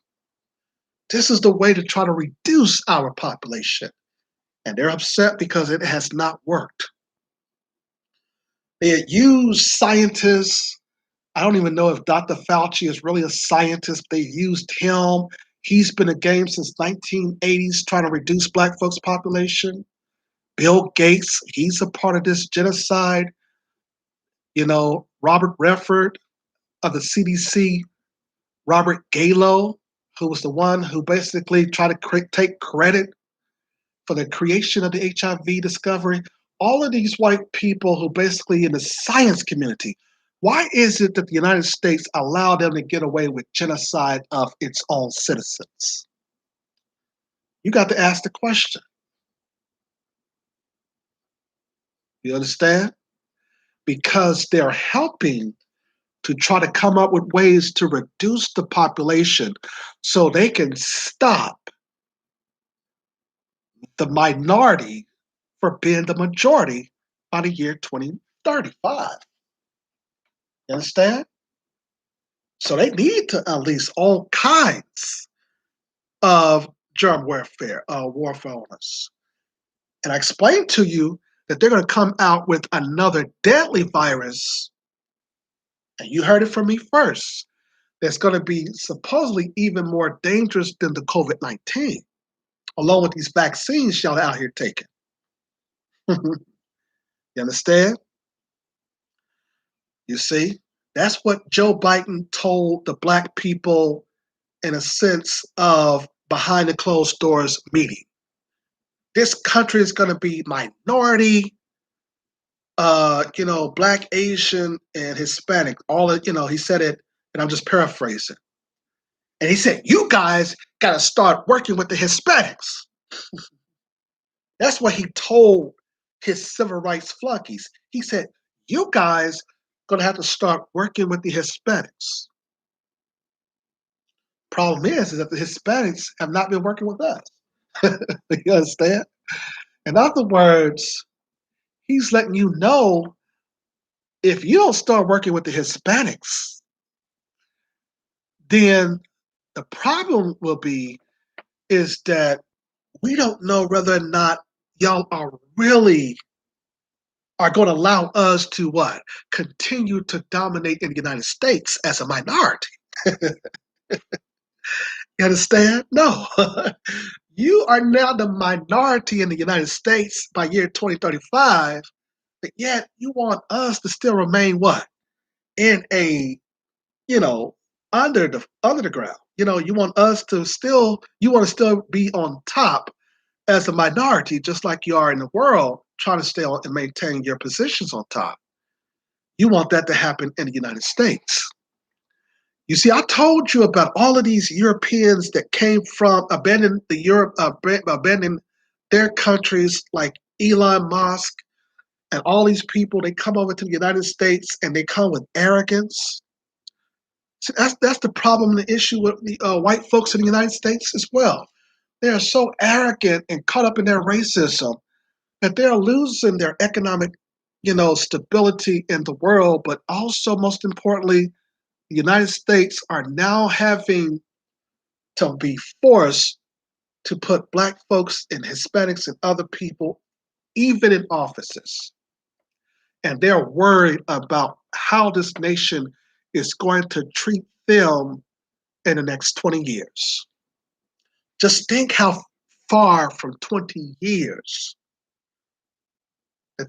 This is the way to try to reduce our population. And they're upset because it has not worked. They had used scientists. I don't even know if Dr. Fauci is really a scientist. They used him. He's been in the game since 1980s trying to reduce black folks' population. Bill Gates, he's a part of this genocide. Robert Redford of the CDC, Robert Galo, who was the one who basically tried to take credit for the creation of the HIV discovery. All of these white people who basically in the science community, why is it that the United States allowed them to get away with genocide of its own citizens? You got to ask the question. You understand? Because they're helping to try to come up with ways to reduce the population so they can stop the minority for being the majority by the year 2035. You understand? So they need to unleash all kinds of germ warfare on us. And I explained to you that they're going to come out with another deadly virus, and you heard it from me first, that's going to be supposedly even more dangerous than the COVID-19, along with these vaccines y'all out here taking. You understand? You see? That's what Joe Biden told the black people in a sense of behind the closed doors meeting. This country is going to be minority, black, Asian, and Hispanic. He said it, and I'm just paraphrasing. And he said, you guys got to start working with the Hispanics. That's what he told his civil rights flunkies. He said, you guys going to have to start working with the Hispanics. Problem is that the Hispanics have not been working with us. You understand? In other words, he's letting you know if you don't start working with the Hispanics, then the problem will be is that we don't know whether or not y'all are really are going to allow us to what? Continue to dominate in the United States as a minority. You understand? No. You are now the minority in the United States by year 2035, but yet you want us to still remain what? In a, you know, under the ground. You want us to still you want to still be on top as a minority, just like you are in the world, trying to stay on and maintain your positions on top. You want that to happen in the United States. You see, I told you about all of these Europeans that came from abandoning their countries, like Elon Musk and all these people. They come over to the United States and they come with arrogance. So that's the problem and the issue with the white folks in the United States as well. They are so arrogant and caught up in their racism that they're losing their economic, stability in the world, but also most importantly, the United States are now having to be forced to put black folks and Hispanics and other people even in offices. And they're worried about how this nation is going to treat them in the next 20 years. Just think how far from 20 years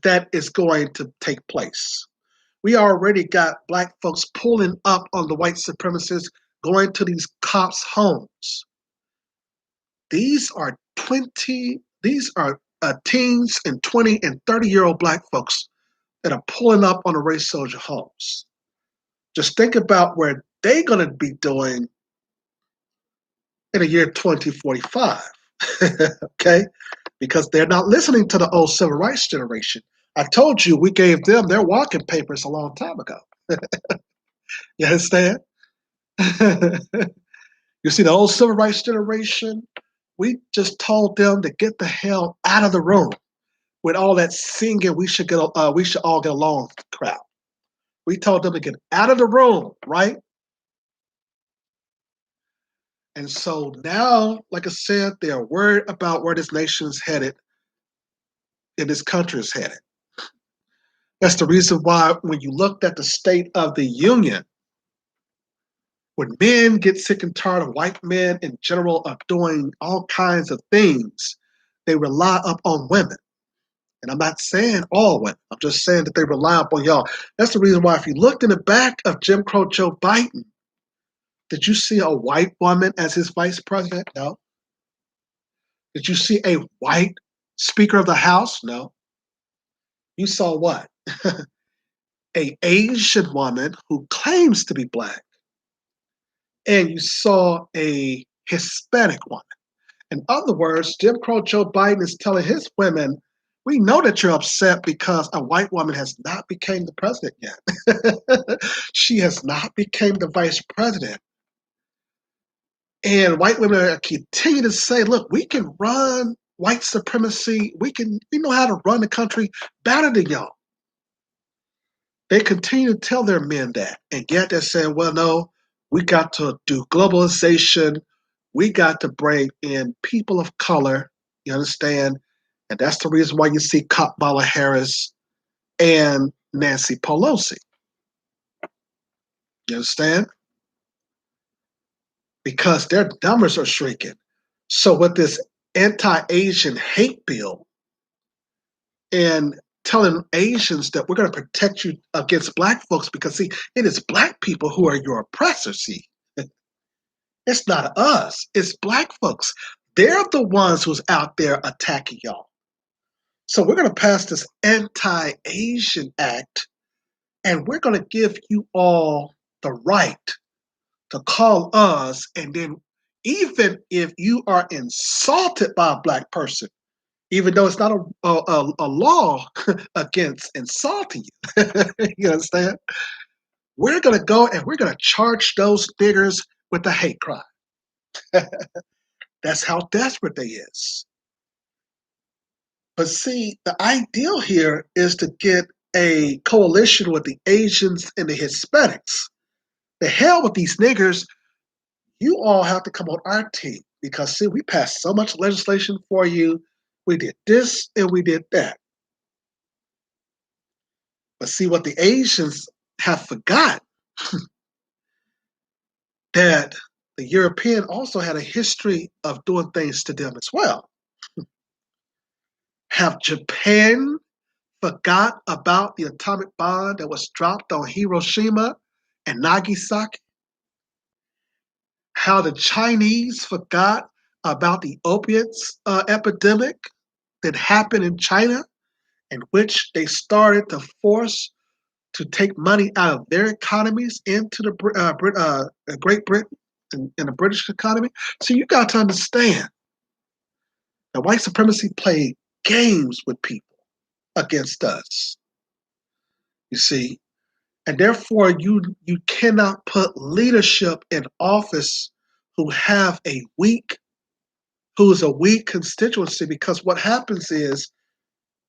that is going to take place. We already got black folks pulling up on the white supremacists, going to these cops' homes. These are teens and 20 and 30-year-old black folks that are pulling up on the race soldier homes. Just think about where they're going to be doing in the year 2045. Okay? Because they're not listening to the old civil rights generation. I told you we gave them their walking papers a long time ago. You understand? You see, the old civil rights generation, we just told them to get the hell out of the room with all that singing. We should all get along crowd. We told them to get out of the room, right? And so now, like I said, they are worried about where this nation is headed and this country is headed. That's the reason why when you looked at the State of the Union, when men get sick and tired of white men in general of doing all kinds of things, they rely upon women. And I'm not saying all women. I'm just saying that they rely upon y'all. That's the reason why if you looked in the back of Jim Crow Joe Biden, did you see a white woman as his vice president? No. Did you see a white Speaker of the House? No. You saw what? A Asian woman who claims to be black. And you saw a Hispanic woman. In other words, Jim Crow Joe Biden is telling his women, we know that you're upset because a white woman has not become the president yet. She has not become the vice president. And white women continue to say, look, we can run white supremacy. We know how to run the country better than y'all. They continue to tell their men that. And yet they're saying, well, no, we got to do globalization. We got to bring in people of color. You understand? And that's the reason why you see Kamala Harris and Nancy Pelosi. You understand? Because their numbers are shrinking. So with this anti-Asian hate bill and telling Asians that we're going to protect you against black folks because, see, it is black people who are your oppressors, see. It's not us. It's black folks. They're the ones who's out there attacking y'all. So we're going to pass this anti-Asian act, and we're going to give you all the right to call us, and then even if you are insulted by a black person, even though it's not a law against insulting you, you understand? We're going to go and we're going to charge those niggers with a hate crime. That's how desperate they is. But see, the ideal here is to get a coalition with the Asians and the Hispanics. The hell with these niggers. You all have to come on our team because see, we passed so much legislation for you. We did this and we did that. But see, what the Asians have forgot that the European also had a history of doing things to them as well. Have Japan forgot about the atomic bomb that was dropped on Hiroshima and Nagasaki? How the Chinese forgot about the opiates epidemic that happened in China, in which they started to force to take money out of their economies into the Great Britain and the British economy. So you got to understand that white supremacy played games with people against us. You see, and therefore you cannot put leadership in office who have who is a weak constituency, because what happens is,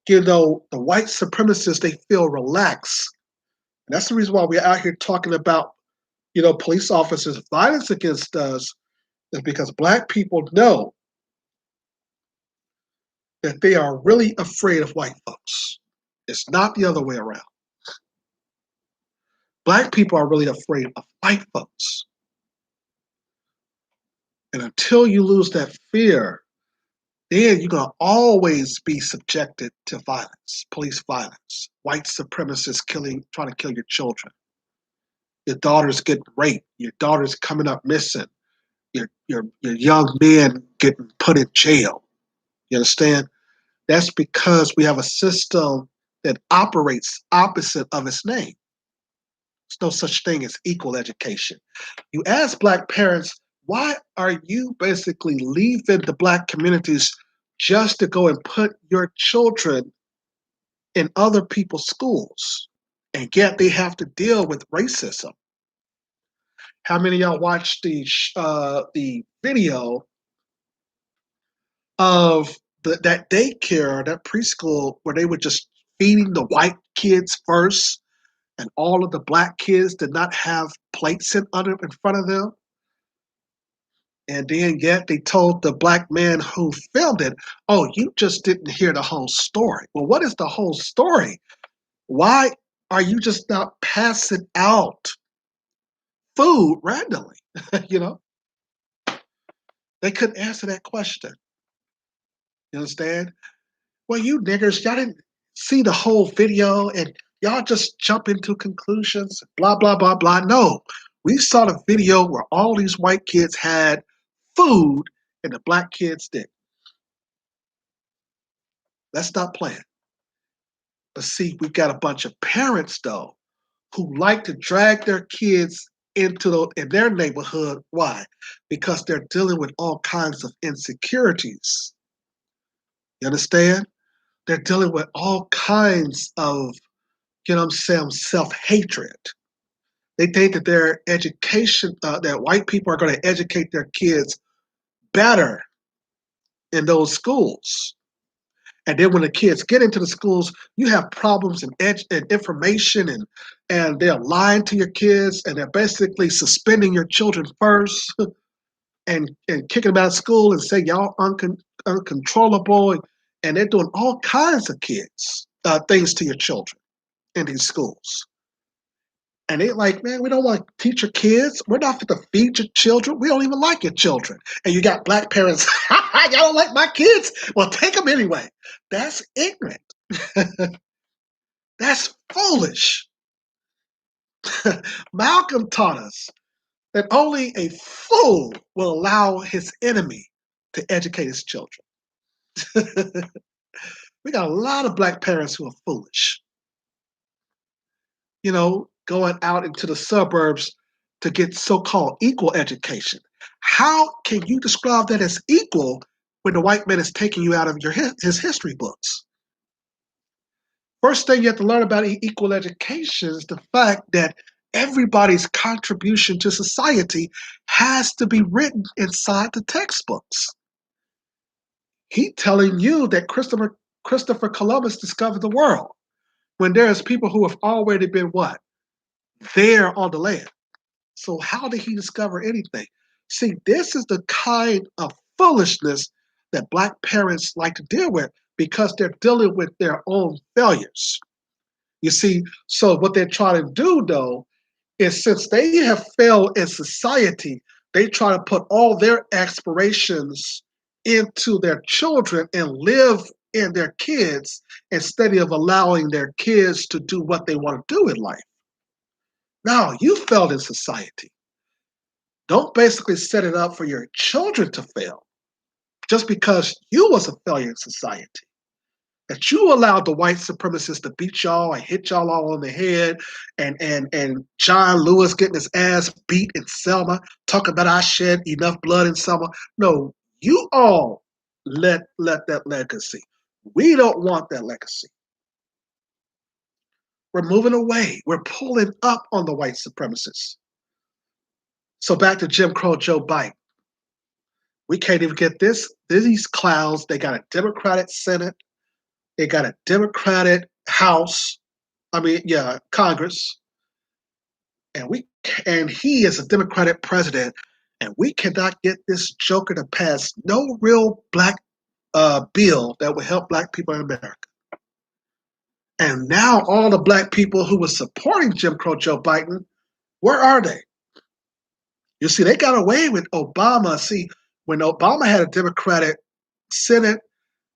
the white supremacists, they feel relaxed. And that's the reason why we're out here talking about, police officers' violence against us, is because black people know that they are really afraid of white folks. It's not the other way around. Black people are really afraid of white folks. And until you lose that fear, then you're going to always be subjected to violence, police violence, white supremacists trying to kill your children. Your daughter's getting raped. Your daughter's coming up missing. Your young men getting put in jail. You understand? That's because we have a system that operates opposite of its name. There's no such thing as equal education. You ask black parents, why are you basically leaving the black communities just to go and put your children in other people's schools? And yet they have to deal with racism. How many of y'all watched the video of that daycare, that preschool, where they were just feeding the white kids first, and all of the black kids did not have plates in front of them? And then yet they told the black man who filmed it, oh, you just didn't hear the whole story. Well, what is the whole story? Why are you just not passing out food randomly? you know, they couldn't answer that question. You understand? Well, you niggers, y'all didn't see the whole video and y'all just jump into conclusions, blah, blah, blah, blah. No, we saw the video where all these white kids had food and the black kids didn't. Let's stop playing. But see, we've got a bunch of parents, though, who like to drag their kids in their neighborhood. Why? Because they're dealing with all kinds of insecurities. You understand? They're dealing with all kinds of, self-hatred. They think that their education, that white people are going to educate their kids better in those schools. And then when the kids get into the schools, you have problems and information, and they're lying to your kids, and they're basically suspending your children first and kicking them out of school and saying y'all uncontrollable, and they're doing all kinds of things to your children in these schools. And they're like, man, we don't want to teach your kids. We're not going to feed your children. We don't even like your children. And you got black parents, y'all don't like my kids? Well, take them anyway. That's ignorant. That's foolish. Malcolm taught us that only a fool will allow his enemy to educate his children. We got a lot of black parents who are foolish. Going out into the suburbs to get so-called equal education. How can you describe that as equal when the white man is taking you out of his history books? First thing you have to learn about equal education is the fact that everybody's contribution to society has to be written inside the textbooks. He telling you that Christopher Columbus discovered the world when there's people who have already been what? There on the land. So how did he discover anything? See, this is the kind of foolishness that black parents like to deal with because they're dealing with their own failures. You see, so what they're trying to do though is since they have failed in society, they try to put all their aspirations into their children and live in their kids instead of allowing their kids to do what they want to do in life. Now, you failed in society. Don't basically set it up for your children to fail just because you was a failure in society. That you allowed the white supremacists to beat y'all and hit y'all all on the head, and John Lewis getting his ass beat in Selma, talking about I shed enough blood in Selma. No, you all let that legacy. We don't want that legacy. We're moving away. We're pulling up on the white supremacists. So back to Jim Crow Joe Biden. We can't even get these clowns. They got a Democratic Senate. They got a Democratic House. Congress. And he is a Democratic president. And we cannot get this joker to pass no real black bill that will help black people in America. And now all the black people who were supporting Jim Crow Joe Biden, where are they? You see, they got away with Obama. See, when Obama had a Democratic Senate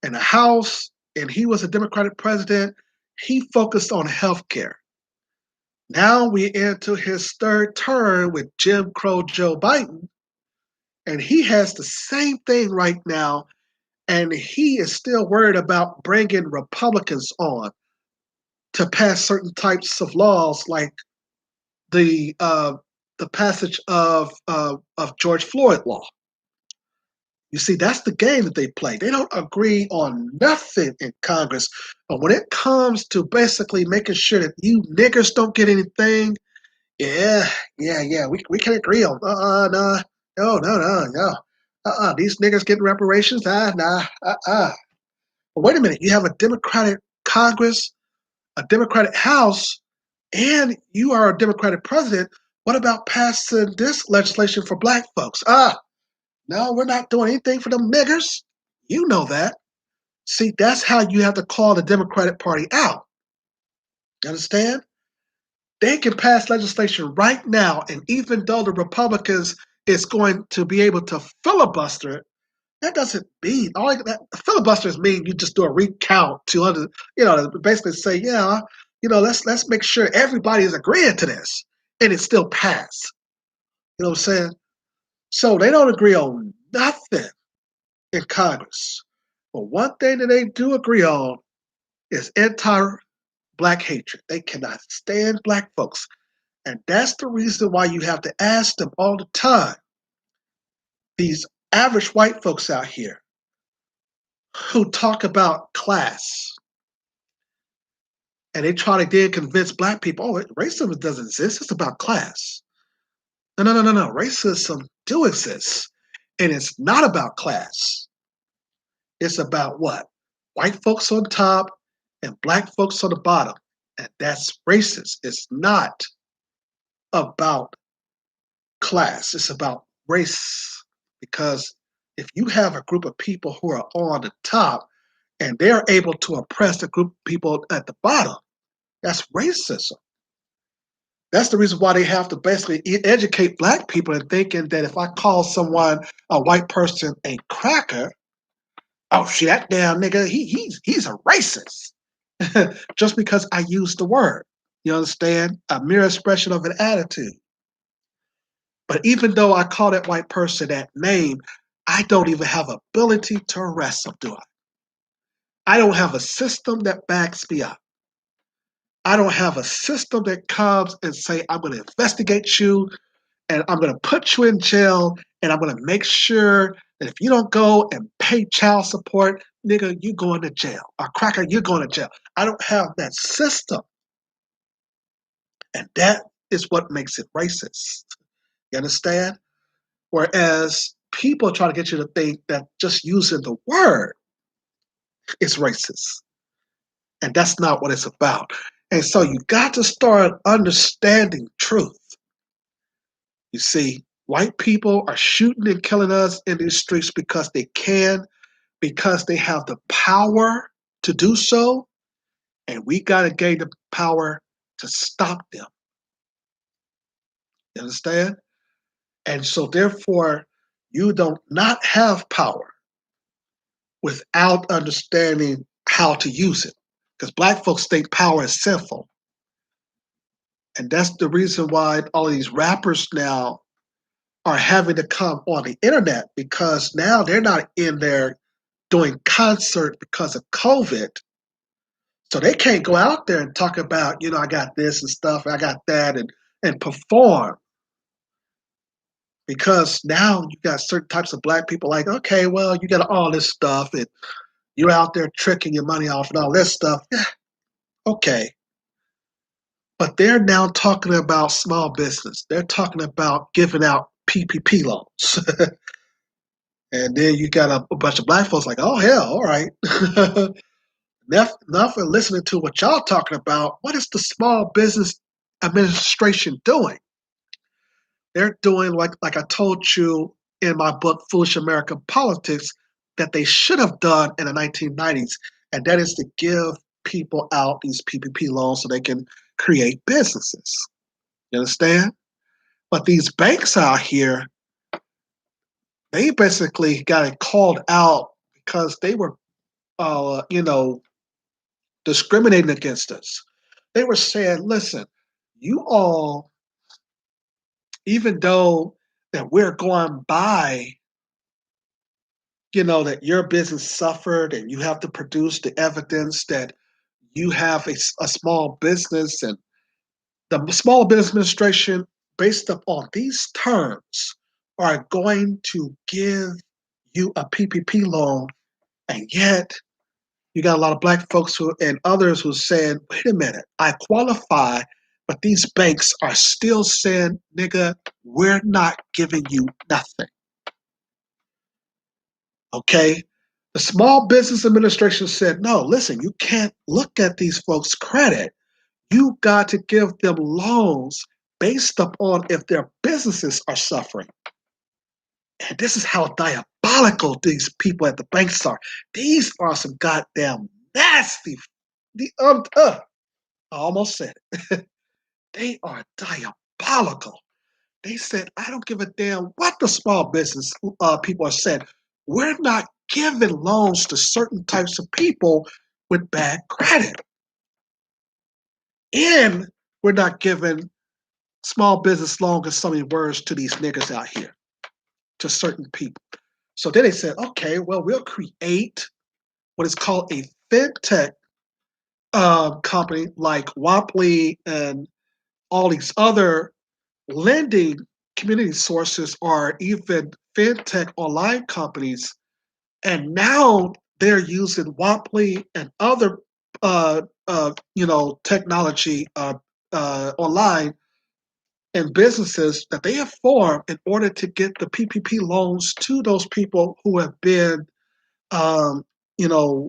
and a House, and he was a Democratic president, he focused on health care. Now we into his third term with Jim Crow Joe Biden, and he has the same thing right now, and he is still worried about bringing Republicans on to pass certain types of laws like the passage of George Floyd law. You see, that's the game that they play. They don't agree on nothing in Congress. But when it comes to basically making sure that you niggers don't get anything, yeah, we can agree on. No. These niggers getting reparations? Nah. But wait a minute, you have a Democratic Congress, a Democratic House, and you are a Democratic president. What about passing this legislation for black folks? No, we're not doing anything for them niggers. You know that. See, that's how you have to call the Democratic Party out. You understand? They can pass legislation right now, and even though the Republicans is going to be able to filibuster it, that doesn't mean filibusters mean you just do a recount basically say, let's make sure everybody is agreeing to this, and it still pass. You know what I'm saying? So they don't agree on nothing in Congress. But one thing that they do agree on is anti-black hatred. They cannot stand black folks. And that's the reason why you have to ask them all the time, these average white folks out here who talk about class, and they try to then convince black people, racism doesn't exist, it's about class. No. Racism do exist. And it's not about class. It's about what? White folks on top and black folks on the bottom. And that's racist. It's not about class. It's about race. Because if you have a group of people who are on the top and they're able to oppress the group of people at the bottom, that's racism. That's the reason why they have to basically educate black people in thinking that if I call someone, a white person, a cracker, oh shit, that damn nigga, he's a racist. Just because I used the word. You understand? A mere expression of an attitude. But even though I call that white person that name, I don't even have ability to arrest them, do I? I don't have a system that backs me up. I don't have a system that comes and say, I'm going to investigate you and I'm going to put you in jail and I'm going to make sure that if you don't go and pay child support, nigga, you going to jail. Or cracker, you're going to jail. I don't have that system. And that is what makes it racist. You understand? Whereas people try to get you to think that just using the word It's racist. And that's not what it's about. And so you got to start understanding truth. You see, white people are shooting and killing us in these streets because they can, because they have the power to do so, and we got to gain the power to stop them. You understand? And so, therefore, you don't not have power without understanding how to use it. Because black folks think power is sinful. And that's the reason why all of these rappers now are having to come on the internet, because now they're not in there doing concert because of COVID. So they can't go out there and talk about, I got this and stuff, I got that, and perform. Because now you got certain types of black people like, okay, well, you got all this stuff and you're out there tricking your money off and all this stuff. Yeah, okay. But they're now talking about small business. They're talking about giving out PPP loans. And then you got a bunch of black folks like, oh, hell, all right. Enough of listening to what y'all talking about. What is the Small Business Administration doing? They're doing like I told you in my book, Foolish American Politics, that they should have done in the 1990s, and that is to give people out these PPP loans so they can create businesses. You understand? But these banks out here, they basically got it called out because they were, discriminating against us. They were saying, listen, you all, even though that we're going by, that your business suffered and you have to produce the evidence that you have a small business, and the Small Business Administration, based upon these terms, are going to give you a PPP loan, and yet you got a lot of black folks and others who said, wait a minute, I qualify, but these banks are still saying, nigga, we're not giving you nothing. Okay? The Small Business Administration said, no, listen, you can't look at these folks' credit. You got to give them loans based upon if their businesses are suffering. And this is how diabolical these people at the banks are. These are some goddamn nasty. I almost said it. They are diabolical. They said, I don't give a damn what the small business people are saying. We're not giving loans to certain types of people with bad credit. And we're not giving small business loans, in so many words, to these niggas out here, to certain people. So then they said, okay, well, we'll create what is called a fintech company like Wopley and all these other lending community sources, or even fintech online companies. And now they're using Wopley and other technology online and businesses that they have formed in order to get the PPP loans to those people who have been, um, you know,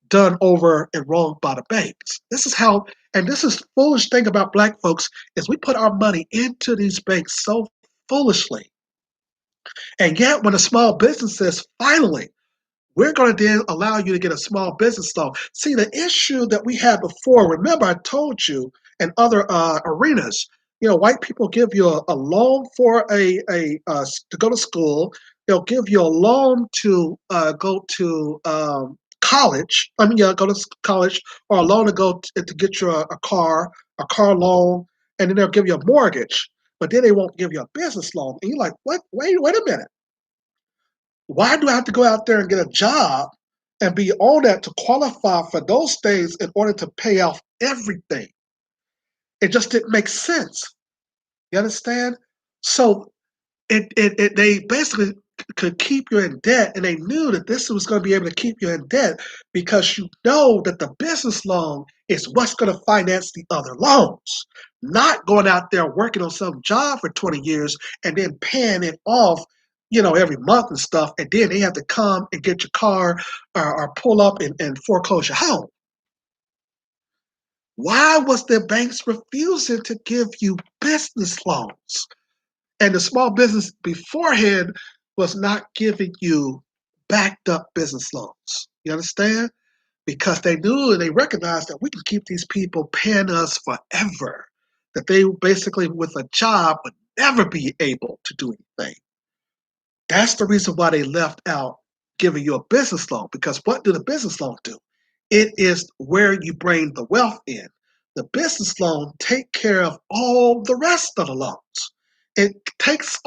done over and wronged by the banks. This is how, and this is foolish thing about black folks, is we put our money into these banks so foolishly. And yet when a small business says, finally, we're going to then allow you to get a small business loan. See, the issue that we had before, remember I told you in other arenas, white people give you a loan for to go to school. They'll give you a loan to go to college. Go to college, or a loan to go to get you a car loan, and then they'll give you a mortgage. But then they won't give you a business loan. And you're like, what? Wait a minute. Why do I have to go out there and get a job and be on that to qualify for those things in order to pay off everything? It just didn't make sense. You understand? So they basically could keep you in debt, and they knew that this was going to be able to keep you in debt because you know that the business loan is what's going to finance the other loans, not going out there working on some job for 20 years and then paying it off every month and stuff, and then they have to come and get your car or pull up and foreclose your home. Why was the banks refusing to give you business loans? And the small business beforehand was not giving you backed up business loans. You understand? Because they knew and they recognized that we can keep these people paying us forever. That they basically, with a job, would never be able to do anything. That's the reason why they left out giving you a business loan. Because what do the business loan do? It is where you bring the wealth in. The business loan take care of all the rest of the loans. It takes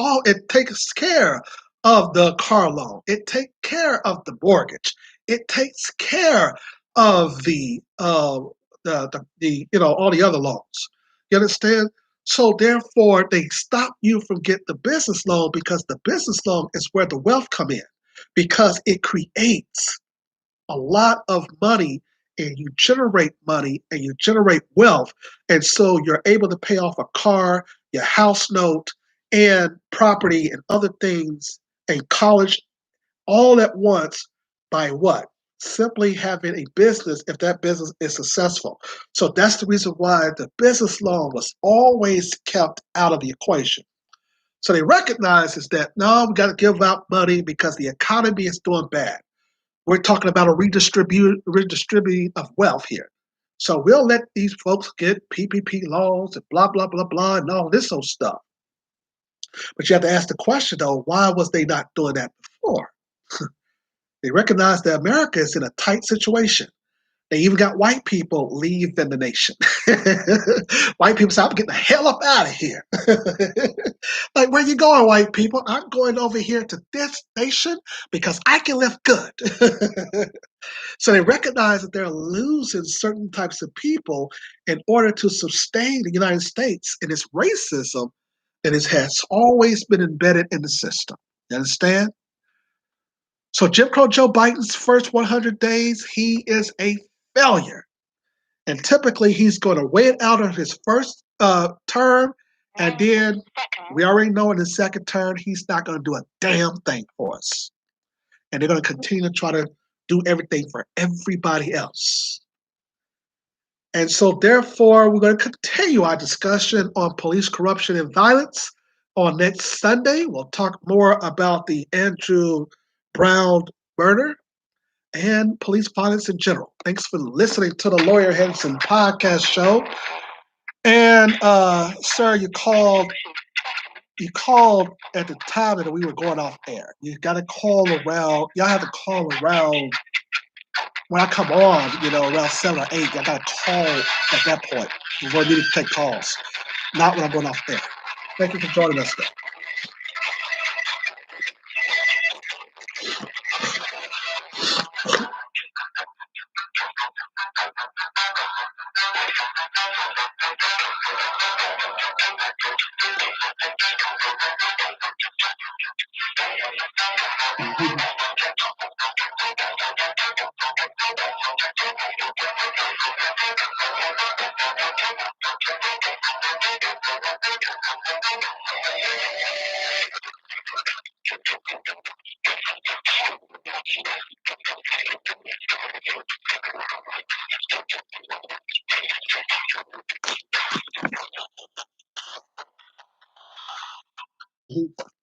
care of the car loan. It takes care of the mortgage. It takes care of the all the other loans. You understand? So therefore, they stop you from getting the business loan because the business loan is where the wealth come in, because it creates a lot of money and you generate money and you generate wealth. And so you're able to pay off a car, your house note, and property and other things and college all at once by what? Simply having a business if that business is successful. So that's the reason why the business loan was always kept out of the equation. So they recognize is that no, we got to give out money because the economy is doing bad. We're talking about a redistributing of wealth here. So we'll let these folks get PPP loans and blah blah blah blah and all this old stuff. But you have to ask the question though, why was they not doing that before? They recognize that America is in a tight situation. They even got white people leaving the nation. White people say, I'm getting the hell up out of here. Like, where you going, white people? I'm going over here to this nation because I can live good. So they recognize that they're losing certain types of people in order to sustain the United States and its racism that has always been embedded in the system. You understand? So Jim Crow Joe Biden's first 100 days, he is a failure. And typically he's going to wait out on his first term, and then we already know in his second term, he's not going to do a damn thing for us. And they're going to continue to try to do everything for everybody else. And so therefore, we're going to continue our discussion on police corruption and violence on next Sunday. We'll talk more about the Andrew Brown murder and police violence in general. Thanks for listening to the Lawyer Henderson podcast show. And sir, you called at the time that we were going off air. You got to call around. Y'all have to call around when I come on. Around 7 or 8. I got to call at that point. We're needing to take calls, not when I'm going off air. Thank you for joining us, though. Mhm.